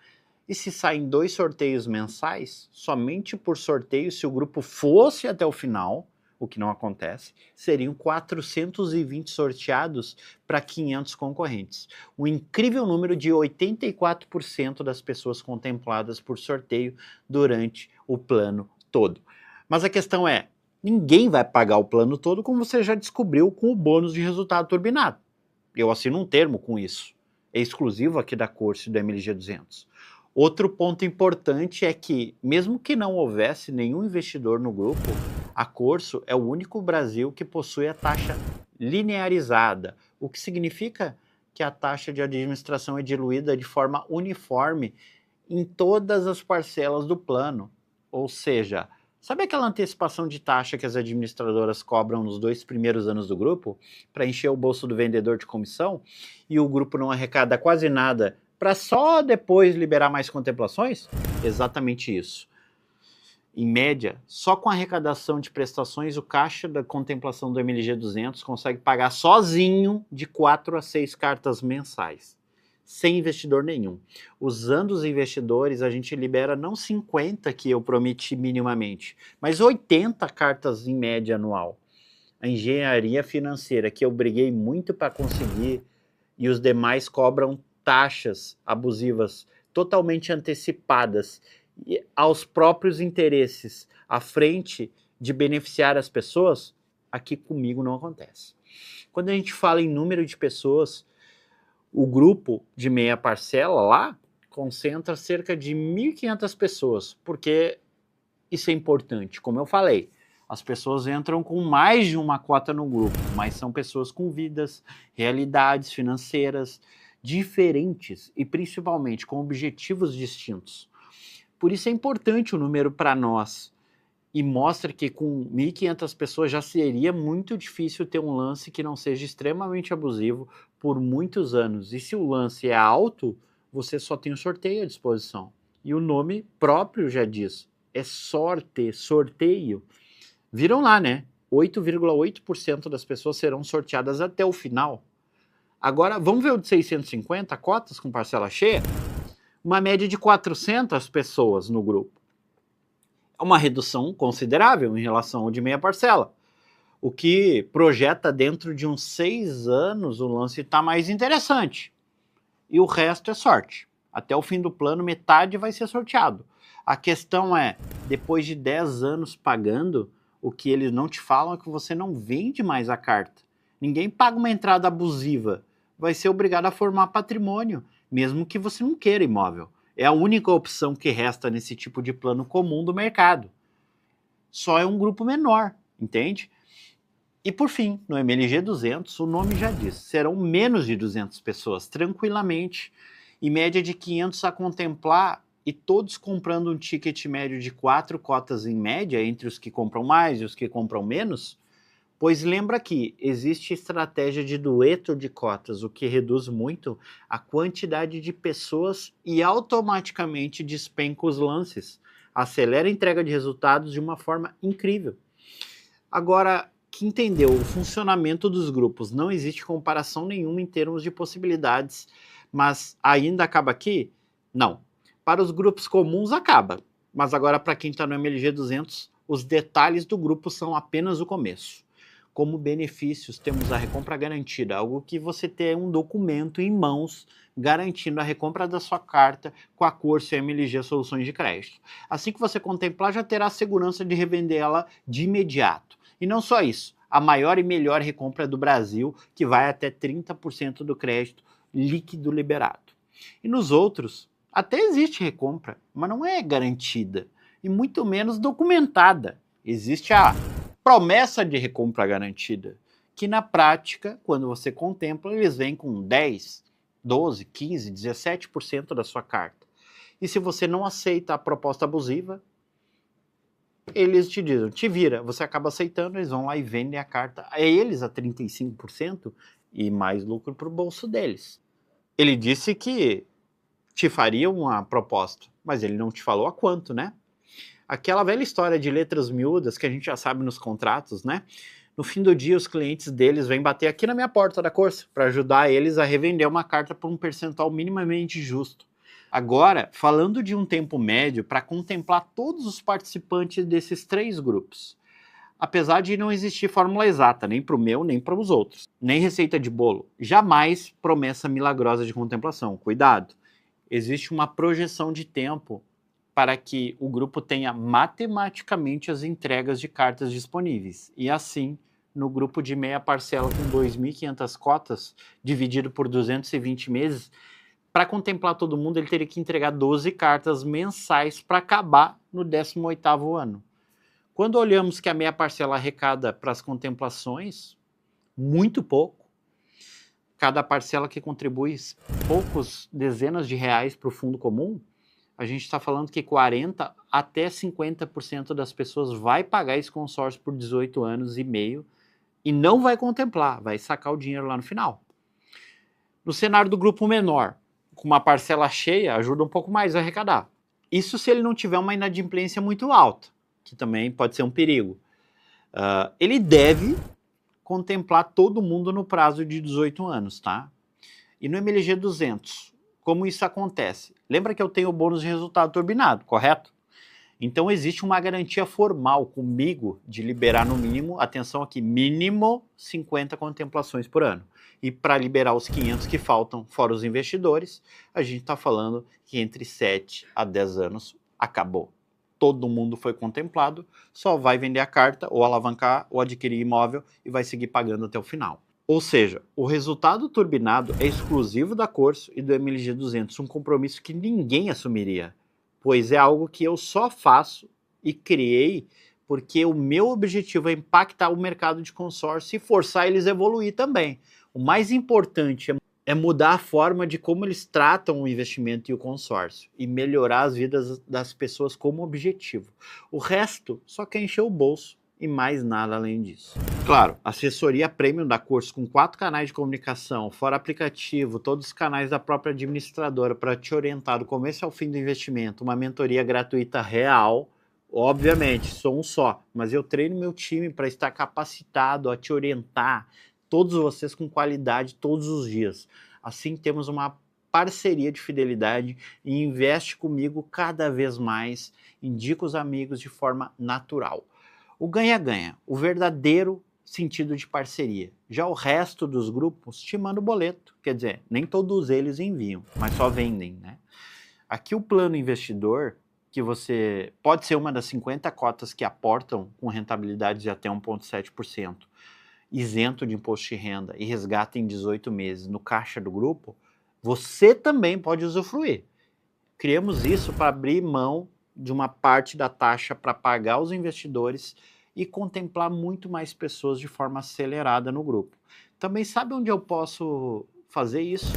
E se saem 2 sorteios mensais, somente por sorteio, se o grupo fosse até o final, o que não acontece, seriam 420 sorteados para 500 concorrentes. Um incrível número de 84% das pessoas contempladas por sorteio durante o plano todo. Mas a questão é, ninguém vai pagar o plano todo, como você já descobriu com o bônus de resultado turbinado. Eu assino um termo com isso. É exclusivo aqui da Corso do MLG 200. Outro ponto importante é que, mesmo que não houvesse nenhum investidor no grupo, a Corso é o único Brasil que possui a taxa linearizada, o que significa que a taxa de administração é diluída de forma uniforme em todas as parcelas do plano. Ou seja, sabe aquela antecipação de taxa que as administradoras cobram nos 2 primeiros anos do grupo para encher o bolso do vendedor de comissão e o grupo não arrecada quase nada para só depois liberar mais contemplações? Exatamente isso. Em média, só com a arrecadação de prestações, o caixa da contemplação do MLG 200 consegue pagar sozinho de 4 a 6 cartas mensais, sem investidor nenhum. Usando os investidores, a gente libera não 50 que eu prometi minimamente, mas 80 cartas em média anual. A engenharia financeira, que eu briguei muito para conseguir, e os demais cobram taxas abusivas totalmente antecipadas e aos próprios interesses à frente de beneficiar as pessoas, aqui comigo não acontece. Quando a gente fala em número de pessoas, o grupo de meia parcela lá concentra cerca de 1.500 pessoas, porque isso é importante. Como eu falei, as pessoas entram com mais de uma cota no grupo, mas são pessoas com vidas, realidades financeiras diferentes e principalmente com objetivos distintos. Por isso é importante o número para nós e mostra que com 1.500 pessoas já seria muito difícil ter um lance que não seja extremamente abusivo por muitos anos. E se o lance é alto, você só tem o sorteio à disposição. E o nome próprio já diz, é sorte, sorteio. Viram lá, né? 8,8% das pessoas serão sorteadas até o final. Agora, vamos ver o de 650 cotas com parcela cheia? Uma média de 400 pessoas no grupo. É uma redução considerável em relação ao de meia parcela. O que projeta dentro de uns 6 anos o lance está mais interessante. E o resto é sorte. Até o fim do plano, metade vai ser sorteado. A questão é, depois de 10 anos pagando, o que eles não te falam é que você não vende mais a carta. Ninguém paga uma entrada abusiva. Vai ser obrigado a formar patrimônio, mesmo que você não queira imóvel. É a única opção que resta nesse tipo de plano comum do mercado. Só é um grupo menor, entende? E por fim, no MLG 200, o nome já diz, serão menos de 200 pessoas, tranquilamente, em média de 500 a contemplar e todos comprando um ticket médio de 4 cotas em média, entre os que compram mais e os que compram menos, pois lembra que existe estratégia de dueto de cotas, o que reduz muito a quantidade de pessoas e automaticamente despenca os lances, acelera a entrega de resultados de uma forma incrível. Agora, que entendeu o funcionamento dos grupos, não existe comparação nenhuma em termos de possibilidades, mas ainda acaba aqui? Não. Para os grupos comuns acaba, mas agora para quem está no MLG 200, os detalhes do grupo são apenas o começo. Como benefícios, temos a recompra garantida, algo que você tem um documento em mãos garantindo a recompra da sua carta com a Corso MLG Soluções de Crédito. Assim que você contemplar, já terá a segurança de revender ela de imediato. E não só isso, a maior e melhor recompra do Brasil, que vai até 30% do crédito líquido liberado. E nos outros, até existe recompra, mas não é garantida, e muito menos documentada. Existe a promessa de recompra garantida, que na prática, quando você contempla, eles vêm com 10, 12, 15, 17% da sua carta. E se você não aceita a proposta abusiva, eles te dizem, te vira, você acaba aceitando, eles vão lá e vendem a carta a eles a 35% e mais lucro para o bolso deles. Ele disse que te faria uma proposta, mas ele não te falou a quanto, né? Aquela velha história de letras miúdas que a gente já sabe nos contratos, né? No fim do dia, os clientes deles vêm bater aqui na minha porta da Corso para ajudar eles a revender uma carta por um percentual minimamente justo. Agora, falando de um tempo médio para contemplar todos os participantes desses 3 grupos. Apesar de não existir fórmula exata, nem para o meu, nem para os outros. Nem receita de bolo. Jamais promessa milagrosa de contemplação. Cuidado. Existe uma projeção de tempo para que o grupo tenha matematicamente as entregas de cartas disponíveis. E assim, no grupo de meia parcela com 2.500 cotas, dividido por 220 meses, para contemplar todo mundo, ele teria que entregar 12 cartas mensais para acabar no 18º ano. Quando olhamos que a meia parcela arrecada para as contemplações, muito pouco, cada parcela que contribui poucos dezenas de reais para o fundo comum, a gente está falando que 40% até 50% das pessoas vai pagar esse consórcio por 18 anos e meio e não vai contemplar, vai sacar o dinheiro lá no final. No cenário do grupo menor, com uma parcela cheia, ajuda um pouco mais a arrecadar. Isso se ele não tiver uma inadimplência muito alta, que também pode ser um perigo. Ele deve contemplar todo mundo no prazo de 18 anos, tá? E no MLG 200, como isso acontece? Lembra que eu tenho o bônus de resultado turbinado, correto? Então existe uma garantia formal comigo de liberar no mínimo, atenção aqui, mínimo 50 contemplações por ano. E para liberar os 500 que faltam, fora os investidores, a gente está falando que entre 7 a 10 anos acabou. Todo mundo foi contemplado, só vai vender a carta, ou alavancar, ou adquirir imóvel e vai seguir pagando até o final. Ou seja, o resultado turbinado é exclusivo da Corso e do MLG 200, um compromisso que ninguém assumiria, pois é algo que eu só faço e criei porque o meu objetivo é impactar o mercado de consórcio e forçar eles a evoluir também. O mais importante é mudar a forma de como eles tratam o investimento e o consórcio e melhorar as vidas das pessoas como objetivo. O resto só quer encher o bolso e mais nada além disso. Claro, assessoria premium da Corso com 4 canais de comunicação, fora aplicativo, todos os canais da própria administradora para te orientar do começo ao fim do investimento, uma mentoria gratuita real. Obviamente, sou um só, mas eu treino meu time para estar capacitado a te orientar, todos vocês com qualidade todos os dias. Assim temos uma parceria de fidelidade e investe comigo cada vez mais, indica os amigos de forma natural. O ganha-ganha, o verdadeiro sentido de parceria. Já o resto dos grupos te manda o boleto, quer dizer, nem todos eles enviam, mas só vendem, né? Aqui o plano investidor, que você pode ser uma das 50 cotas que aportam com rentabilidade de até 1,7%, isento de imposto de renda e resgata em 18 meses no caixa do grupo, você também pode usufruir. Criamos isso para abrir mão de uma parte da taxa para pagar os investidores e contemplar muito mais pessoas de forma acelerada no grupo. Também sabe onde eu posso fazer isso?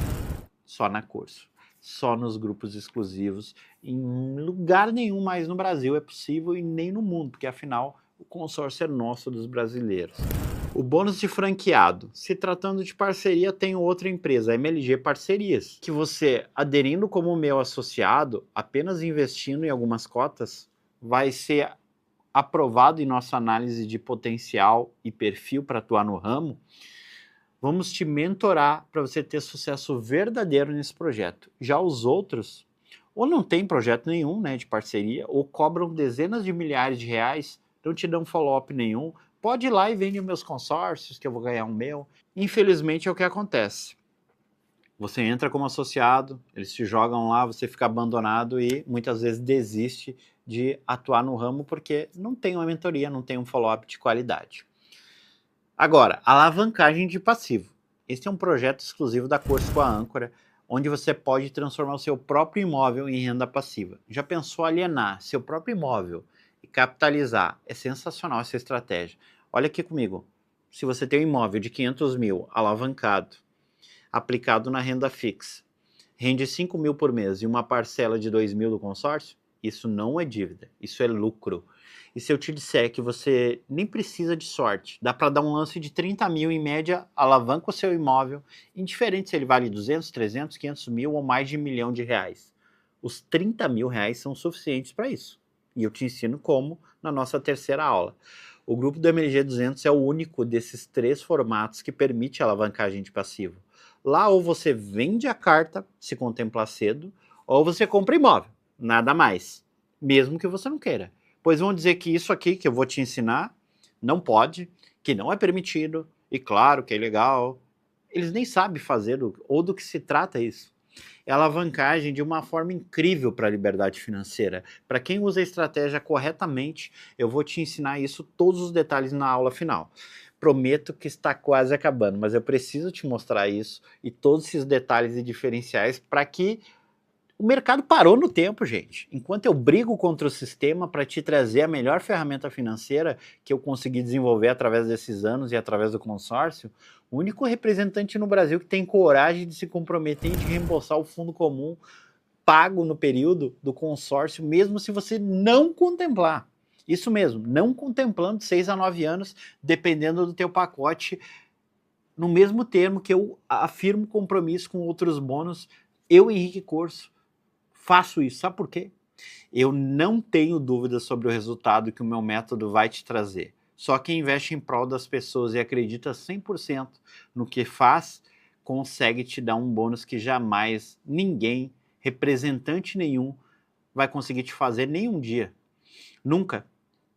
Só na Corso. Só nos grupos exclusivos. Em lugar nenhum mais no Brasil é possível e nem no mundo, porque afinal o consórcio é nosso, dos brasileiros. O bônus de franqueado. Se tratando de parceria, tem outra empresa, a MLG Parcerias, que você, aderindo como meu associado, apenas investindo em algumas cotas, vai ser aprovado em nossa análise de potencial e perfil para atuar no ramo. Vamos te mentorar para você ter sucesso verdadeiro nesse projeto. Já os outros, ou não tem projeto nenhum, né, de parceria, ou cobram dezenas de milhares de reais, não te dão follow-up nenhum. Pode ir lá e vende meus consórcios, que eu vou ganhar um meu. Infelizmente é o que acontece. Você entra como associado, eles te jogam lá, você fica abandonado e muitas vezes desiste de atuar no ramo porque não tem uma mentoria, não tem um follow-up de qualidade. Agora, alavancagem de passivo. Esse é um projeto exclusivo da Corso com a Âncora, onde você pode transformar o seu próprio imóvel em renda passiva. Já pensou alienar seu próprio imóvel e capitalizar? É sensacional essa estratégia. Olha aqui comigo. Se você tem um imóvel de 500 mil alavancado, aplicado na renda fixa, rende 5 mil por mês e uma parcela de 2 mil do consórcio, isso não é dívida, isso é lucro. E se eu te disser que você nem precisa de sorte, dá para dar um lance de 30 mil em média, alavanca o seu imóvel, indiferente se ele vale 200, 300, 500 mil ou mais de R$1 milhão. Os 30 mil reais são suficientes para isso. E eu te ensino como na nossa terceira aula. O grupo do MLG 200 é o único desses 3 formatos que permite alavancagem de passivo. Lá ou você vende a carta, se contemplar cedo, ou você compra imóvel, nada mais, mesmo que você não queira. Pois vão dizer que isso aqui que eu vou te ensinar não pode, que não é permitido, e claro que é ilegal. Eles nem sabem fazer ou do que se trata isso. É alavancagem de uma forma incrível para a liberdade financeira. Para quem usa a estratégia corretamente, eu vou te ensinar isso, todos os detalhes na aula final. Prometo que está quase acabando, mas eu preciso te mostrar isso e todos esses detalhes e diferenciais para que o mercado parou no tempo, gente. Enquanto eu brigo contra o sistema para te trazer a melhor ferramenta financeira que eu consegui desenvolver através desses anos e através do consórcio, o único representante no Brasil que tem coragem de se comprometer em te reembolsar o fundo comum pago no período do consórcio, mesmo se você não contemplar. Isso mesmo, não contemplando 6 a 9 anos, dependendo do teu pacote, no mesmo termo que eu afirmo compromisso com outros bônus, eu, Henrique Corso, faço isso. Sabe por quê? Eu não tenho dúvida sobre o resultado que o meu método vai te trazer. Só quem investe em prol das pessoas e acredita 100% no que faz, consegue te dar um bônus que jamais ninguém, representante nenhum, vai conseguir te fazer nem um dia. Nunca.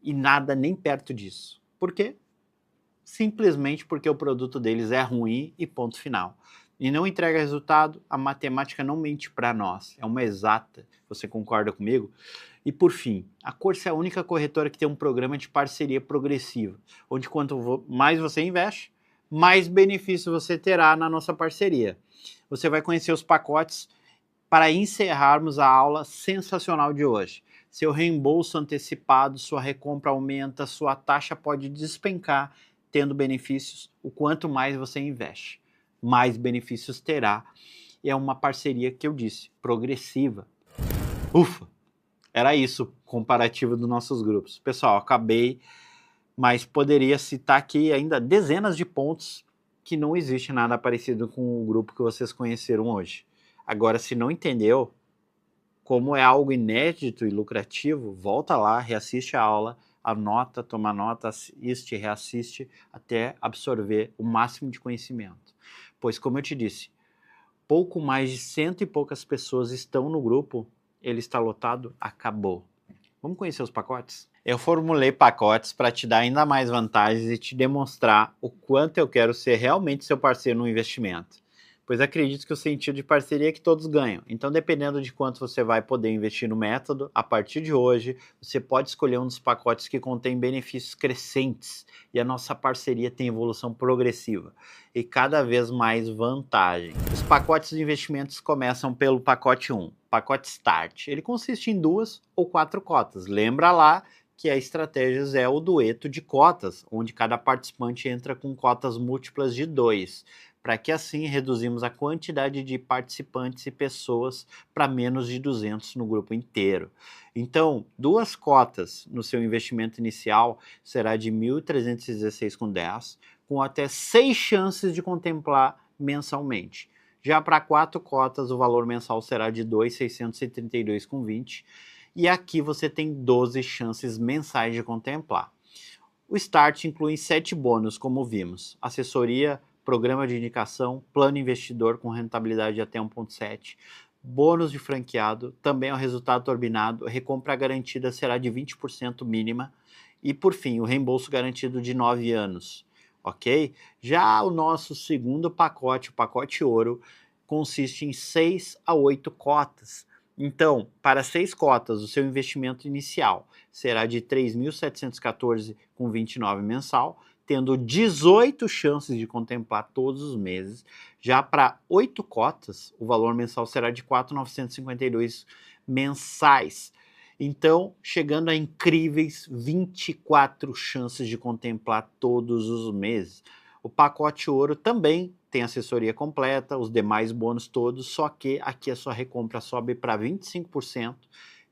E nada nem perto disso. Por quê? Simplesmente porque o produto deles é ruim e ponto final. E não entrega resultado, a matemática não mente para nós. É uma exata. Você concorda comigo? E por fim, a Corsa é a única corretora que tem um programa de parceria progressiva, onde quanto mais você investe, mais benefício você terá na nossa parceria. Você vai conhecer os pacotes para encerrarmos a aula sensacional de hoje. Seu reembolso antecipado, sua recompra aumenta, sua taxa pode despencar, tendo benefícios. O quanto mais você investe, mais benefícios terá. E é uma parceria que eu disse, progressiva. Ufa! Era isso, comparativo dos nossos grupos. Pessoal, acabei, mas poderia citar aqui ainda dezenas de pontos que não existe nada parecido com o grupo que vocês conheceram hoje. Agora, se não entendeu, como é algo inédito e lucrativo, volta lá, reassiste a aula, anota, toma nota, assiste, reassiste, até absorver o máximo de conhecimento. Pois, como eu te disse, pouco mais de 100 e poucas pessoas estão no grupo, ele está lotado, acabou. Vamos conhecer os pacotes? Eu formulei pacotes para te dar ainda mais vantagens e te demonstrar o quanto eu quero ser realmente seu parceiro no investimento. Pois acredito que o sentido de parceria é que todos ganham. Então, dependendo de quanto você vai poder investir no método, a partir de hoje, você pode escolher um dos pacotes que contém benefícios crescentes. E a nossa parceria tem evolução progressiva e cada vez mais vantagem. Os pacotes de investimentos começam pelo pacote 1, pacote Start. Ele consiste em 2 ou 4 cotas. Lembra lá que a Estratégias é o dueto de cotas, onde cada participante entra com cotas múltiplas de 2. Para que assim reduzimos a quantidade de participantes e pessoas para menos de 200 no grupo inteiro. Então, 2 cotas no seu investimento inicial será de R$ 1.316,10, com até 6 chances de contemplar mensalmente. Já para 4 cotas, o valor mensal será de R$ 2.632,20, e aqui você tem 12 chances mensais de contemplar. O Start inclui 7 bônus, como vimos: assessoria, programa de indicação, plano investidor com rentabilidade de até 1,7, bônus de franqueado, também é o resultado turbinado, a recompra garantida será de 20% mínima e, por fim, o reembolso garantido de 9 anos, ok? Já o nosso segundo pacote, o pacote ouro, consiste em 6 a 8 cotas. Então, para 6 cotas, o seu investimento inicial será de R$ 3.714,29 mensal, tendo 18 chances de contemplar todos os meses. Já para 8 cotas, o valor mensal será de R$ 4.952 mensais. Então, chegando a incríveis 24 chances de contemplar todos os meses. O pacote ouro também tem assessoria completa, os demais bônus todos, só que aqui a sua recompra sobe para 25%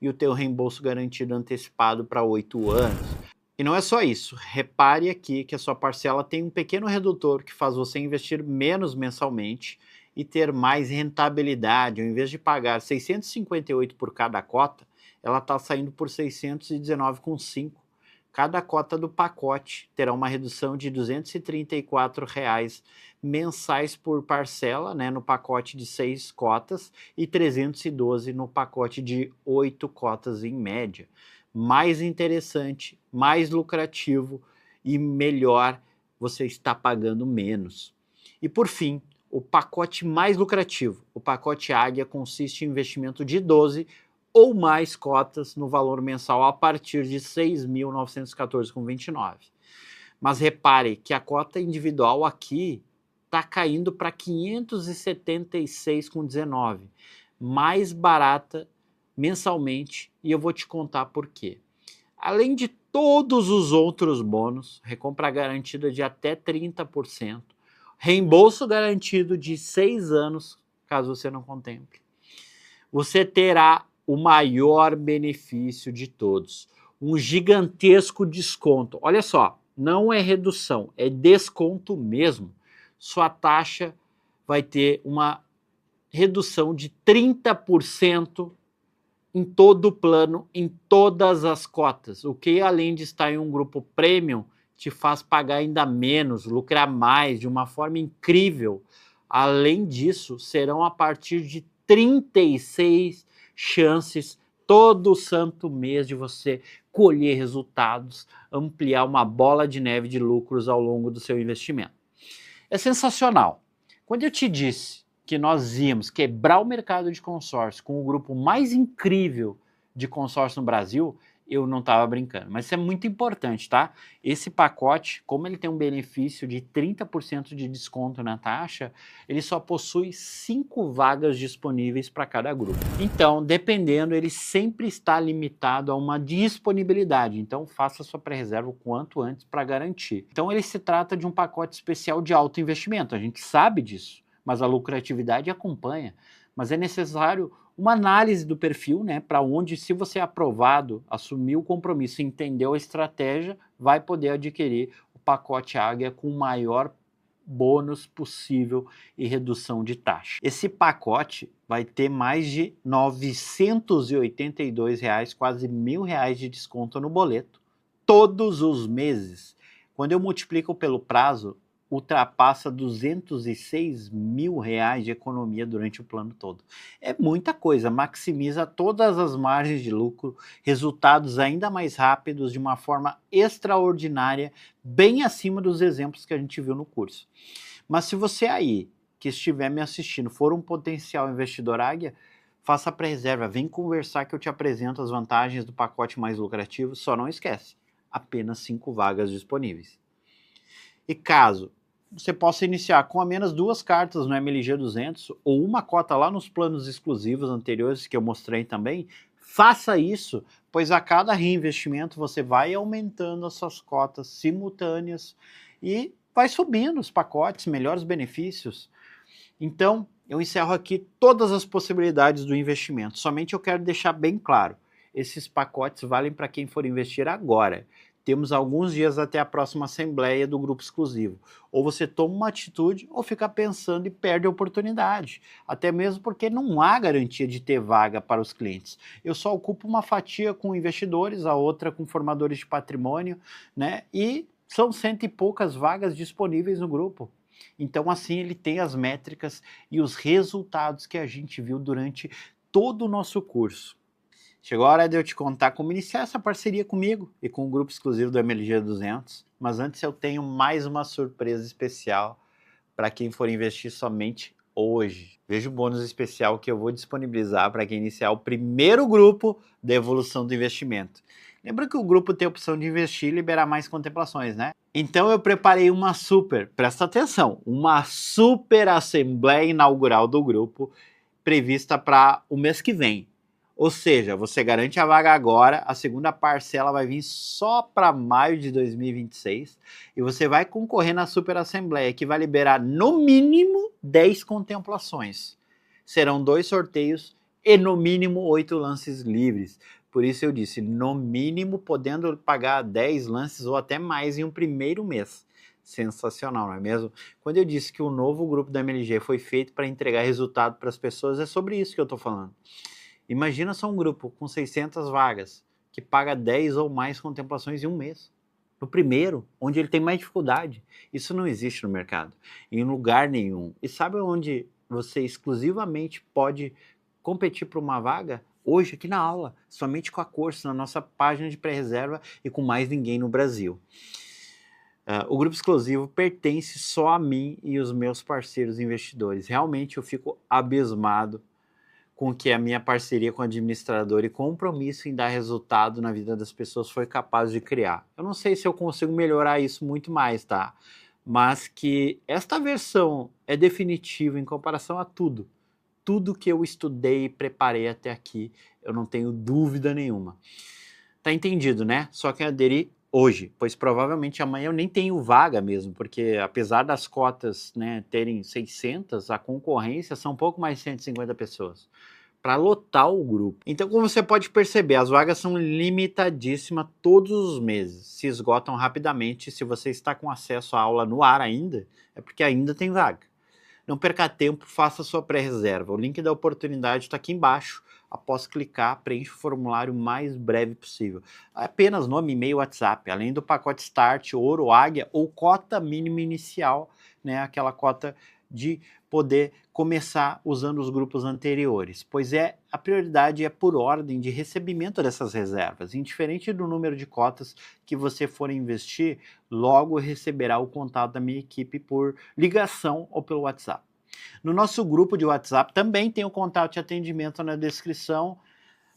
e o teu reembolso garantido antecipado para 8 anos. E não é só isso, repare aqui que a sua parcela tem um pequeno redutor que faz você investir menos mensalmente e ter mais rentabilidade. Ao invés de pagar R$ 658 por cada cota, ela está saindo por R$ 619,5. Cada cota do pacote terá uma redução de R$ 234 mensais por parcela, né, no pacote de 6 cotas e 312 no pacote de 8 cotas em média. Mais interessante, mais lucrativo e melhor, você está pagando menos. E por fim, o pacote mais lucrativo, o pacote Águia, consiste em investimento de 12 ou mais cotas no valor mensal a partir de R$ 6.914,29. Mas repare que a cota individual aqui está caindo para R$ 576,19, mais barata mensalmente, e eu vou te contar por quê. Além de todos os outros bônus, recompra garantida de até 30%, reembolso garantido de 6 anos, caso você não contemple, você terá o maior benefício de todos, um gigantesco desconto. Olha só, não é redução, é desconto mesmo. Sua taxa vai ter uma redução de 30% em todo o plano, em todas as cotas, o que, além de estar em um grupo premium, te faz pagar ainda menos, lucrar mais, de uma forma incrível. Além disso, serão a partir de 36 chances todo santo mês de você colher resultados, ampliar uma bola de neve de lucros ao longo do seu investimento. É sensacional. Quando eu te disse que nós íamos quebrar o mercado de consórcio com o grupo mais incrível de consórcio no Brasil, eu não estava brincando. Mas isso é muito importante, tá? Esse pacote, como ele tem um benefício de 30% de desconto na taxa, ele só possui 5 vagas disponíveis para cada grupo. Então, dependendo, ele sempre está limitado a uma disponibilidade. Então, faça sua pré-reserva o quanto antes para garantir. Então, ele se trata de um pacote especial de alto investimento. A gente sabe disso, mas a lucratividade acompanha. Mas é necessário uma análise do perfil, né, para onde, se você é aprovado, assumiu o compromisso, entendeu a estratégia, vai poder adquirir o pacote Águia com o maior bônus possível e redução de taxa. Esse pacote vai ter mais de R$ 982, quase R$ 1.000 de desconto no boleto, todos os meses. Quando eu multiplico pelo prazo, ultrapassa R$ 206 mil de economia durante o plano todo. É muita coisa, maximiza todas as margens de lucro, resultados ainda mais rápidos, de uma forma extraordinária, bem acima dos exemplos que a gente viu no curso. Mas se você aí, que estiver me assistindo, for um potencial investidor Águia, faça a pré-reserva, vem conversar que eu te apresento as vantagens do pacote mais lucrativo, só não esquece, apenas 5 vagas disponíveis. E caso você possa iniciar com ao menos 2 cartas no MLG 200 ou uma cota lá nos planos exclusivos anteriores que eu mostrei também, faça isso, pois a cada reinvestimento você vai aumentando as suas cotas simultâneas e vai subindo os pacotes, melhores benefícios. Então, eu encerro aqui todas as possibilidades do investimento. Somente eu quero deixar bem claro, esses pacotes valem para quem for investir agora. Temos alguns dias até a próxima assembleia do grupo exclusivo. Ou você toma uma atitude ou fica pensando e perde a oportunidade. Até mesmo porque não há garantia de ter vaga para os clientes. Eu só ocupo uma fatia com investidores, a outra com formadores de patrimônio, né? E são 100 e poucas vagas disponíveis no grupo. Então, assim, ele tem as métricas e os resultados que a gente viu durante todo o nosso curso. Chegou a hora de eu te contar como iniciar essa parceria comigo e com o grupo exclusivo do MLG 200, mas antes eu tenho mais uma surpresa especial para quem for investir somente hoje. Veja o bônus especial que eu vou disponibilizar para quem iniciar o primeiro grupo da evolução do investimento. Lembra que o grupo tem a opção de investir e liberar mais contemplações, né? Então eu preparei uma presta atenção, uma super assembleia inaugural do grupo prevista para o mês que vem. Ou seja, você garante a vaga agora, a segunda parcela vai vir só para maio de 2026 e você vai concorrer na Super Assembleia, que vai liberar no mínimo 10 contemplações. Serão 2 sorteios e no mínimo 8 lances livres. Por isso eu disse, no mínimo podendo pagar 10 lances ou até mais em um primeiro mês. Sensacional, não é mesmo? Quando eu disse que o novo grupo da MLG foi feito para entregar resultado para as pessoas, é sobre isso que eu estou falando. Imagina só um grupo com 600 vagas, que paga 10 ou mais contemplações em um mês. No primeiro, onde ele tem mais dificuldade. Isso não existe no mercado, em lugar nenhum. E sabe onde você exclusivamente pode competir por uma vaga? Hoje, aqui na aula, somente com a Curso, na nossa página de pré-reserva e com mais ninguém no Brasil. O grupo exclusivo pertence só a mim e os meus parceiros investidores. Realmente eu fico abismado com que a minha parceria com o administrador e compromisso em dar resultado na vida das pessoas foi capaz de criar. Eu não sei se eu consigo melhorar isso muito mais, tá? Mas que esta versão é definitiva em comparação a tudo. Tudo que eu estudei e preparei até aqui, eu não tenho dúvida nenhuma. Tá entendido, né? Só que aderir hoje, pois provavelmente amanhã eu nem tenho vaga mesmo, porque apesar das cotas, né, terem 600, a concorrência são um pouco mais de 150 pessoas para lotar o grupo. Então, como você pode perceber, as vagas são limitadíssimas todos os meses, se esgotam rapidamente. Se você está com acesso à aula no ar ainda, é porque ainda tem vaga. Não perca tempo, faça sua pré-reserva. O link da oportunidade está aqui embaixo. Após clicar, preencha o formulário o mais breve possível. Apenas nome, e-mail, WhatsApp, além do pacote Start, Ouro, Águia ou cota mínima inicial, né, aquela cota de poder começar usando os grupos anteriores, pois a prioridade é por ordem de recebimento dessas reservas. Indiferente do número de cotas que você for investir, logo receberá o contato da minha equipe por ligação ou pelo WhatsApp. No nosso grupo de WhatsApp também tem o contato de atendimento na descrição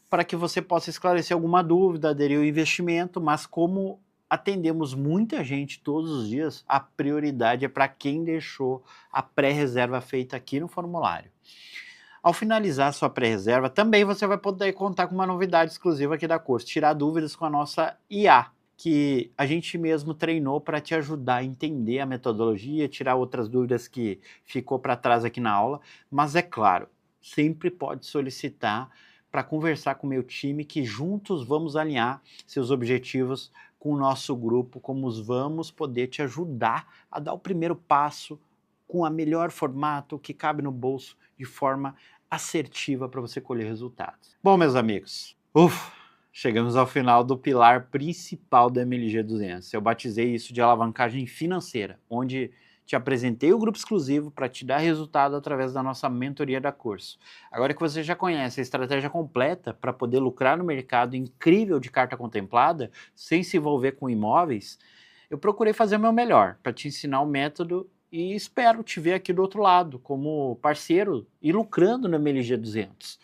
para que você possa esclarecer alguma dúvida, aderir ao investimento, mas como atendemos muita gente todos os dias, a prioridade é para quem deixou a pré-reserva feita aqui no formulário. Ao finalizar sua pré-reserva, também você vai poder contar com uma novidade exclusiva aqui da Curso, tirar dúvidas com a nossa IA, que a gente mesmo treinou para te ajudar a entender a metodologia, tirar outras dúvidas que ficou para trás aqui na aula, mas é claro, sempre pode solicitar para conversar com o meu time, que juntos vamos alinhar seus objetivos com o nosso grupo, como vamos poder te ajudar a dar o primeiro passo com o melhor formato que cabe no bolso, de forma assertiva para você colher resultados. Bom, meus amigos, chegamos ao final do pilar principal do MLG 200. Eu batizei isso de alavancagem financeira, onde te apresentei o grupo exclusivo para te dar resultado através da nossa mentoria da Curso. Agora que você já conhece a estratégia completa para poder lucrar no mercado incrível de carta contemplada, sem se envolver com imóveis, eu procurei fazer o meu melhor para te ensinar o método e espero te ver aqui do outro lado, como parceiro e lucrando no MLG 200.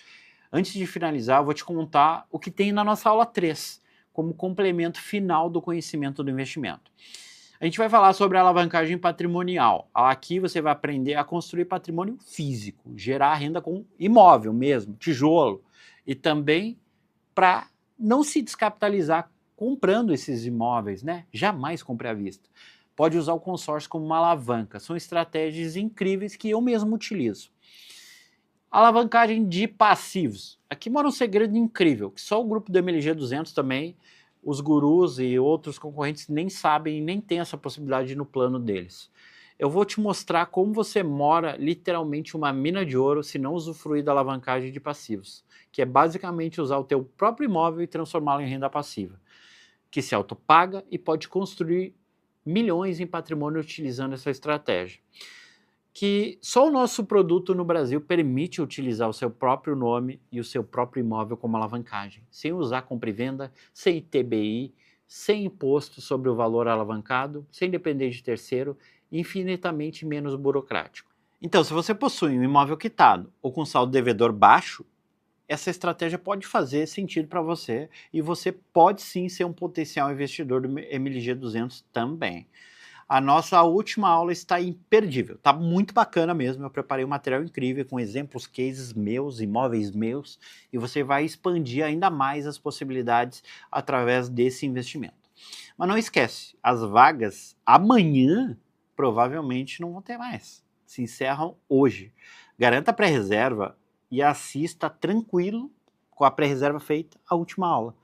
Antes de finalizar, eu vou te contar o que tem na nossa aula 3, como complemento final do conhecimento do investimento. A gente vai falar sobre a alavancagem patrimonial. Aqui você vai aprender a construir patrimônio físico, gerar renda com imóvel mesmo, tijolo, e também para não se descapitalizar comprando esses imóveis, né? Jamais compre à vista. Pode usar o consórcio como uma alavanca. São estratégias incríveis que eu mesmo utilizo. Alavancagem de passivos. Aqui mora um segredo incrível, que só o grupo do MLG 200 também, os gurus e outros concorrentes nem sabem e nem tem essa possibilidade no plano deles. Eu vou te mostrar como você mora literalmente uma mina de ouro se não usufruir da alavancagem de passivos, que é basicamente usar o teu próprio imóvel e transformá-lo em renda passiva, que se autopaga e pode construir milhões em patrimônio utilizando essa estratégia. Que só o nosso produto no Brasil permite utilizar o seu próprio nome e o seu próprio imóvel como alavancagem, sem usar compra e venda, sem ITBI, sem imposto sobre o valor alavancado, sem depender de terceiro, infinitamente menos burocrático. Então, se você possui um imóvel quitado ou com saldo devedor baixo, essa estratégia pode fazer sentido para você e você pode sim ser um potencial investidor do MLG 200 também. A nossa última aula está imperdível, está muito bacana mesmo, eu preparei um material incrível com exemplos, cases meus, imóveis meus, e você vai expandir ainda mais as possibilidades através desse investimento. Mas não esquece, as vagas amanhã provavelmente não vão ter mais, se encerram hoje. Garanta a pré-reserva e assista tranquilo com a pré-reserva feita a última aula.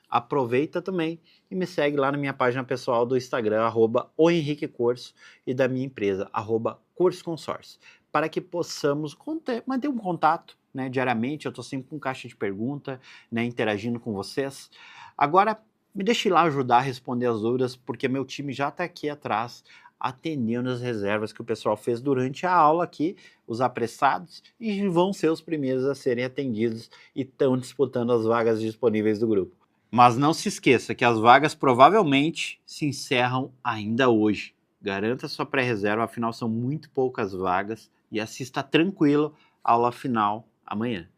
Aproveita também e me segue lá na minha página pessoal do Instagram, @ohenriquecorso, e da minha empresa, @corsoconsórcio, para que possamos manter um contato, né, diariamente. Eu estou sempre com caixa de pergunta, né, interagindo com vocês. Agora, me deixe lá ajudar a responder as dúvidas, porque meu time já está aqui atrás, atendendo as reservas que o pessoal fez durante a aula aqui, os apressados, e vão ser os primeiros a serem atendidos e estão disputando as vagas disponíveis do grupo. Mas não se esqueça que as vagas provavelmente se encerram ainda hoje. Garanta sua pré-reserva, afinal são muito poucas vagas, e assista tranquilo a aula final amanhã.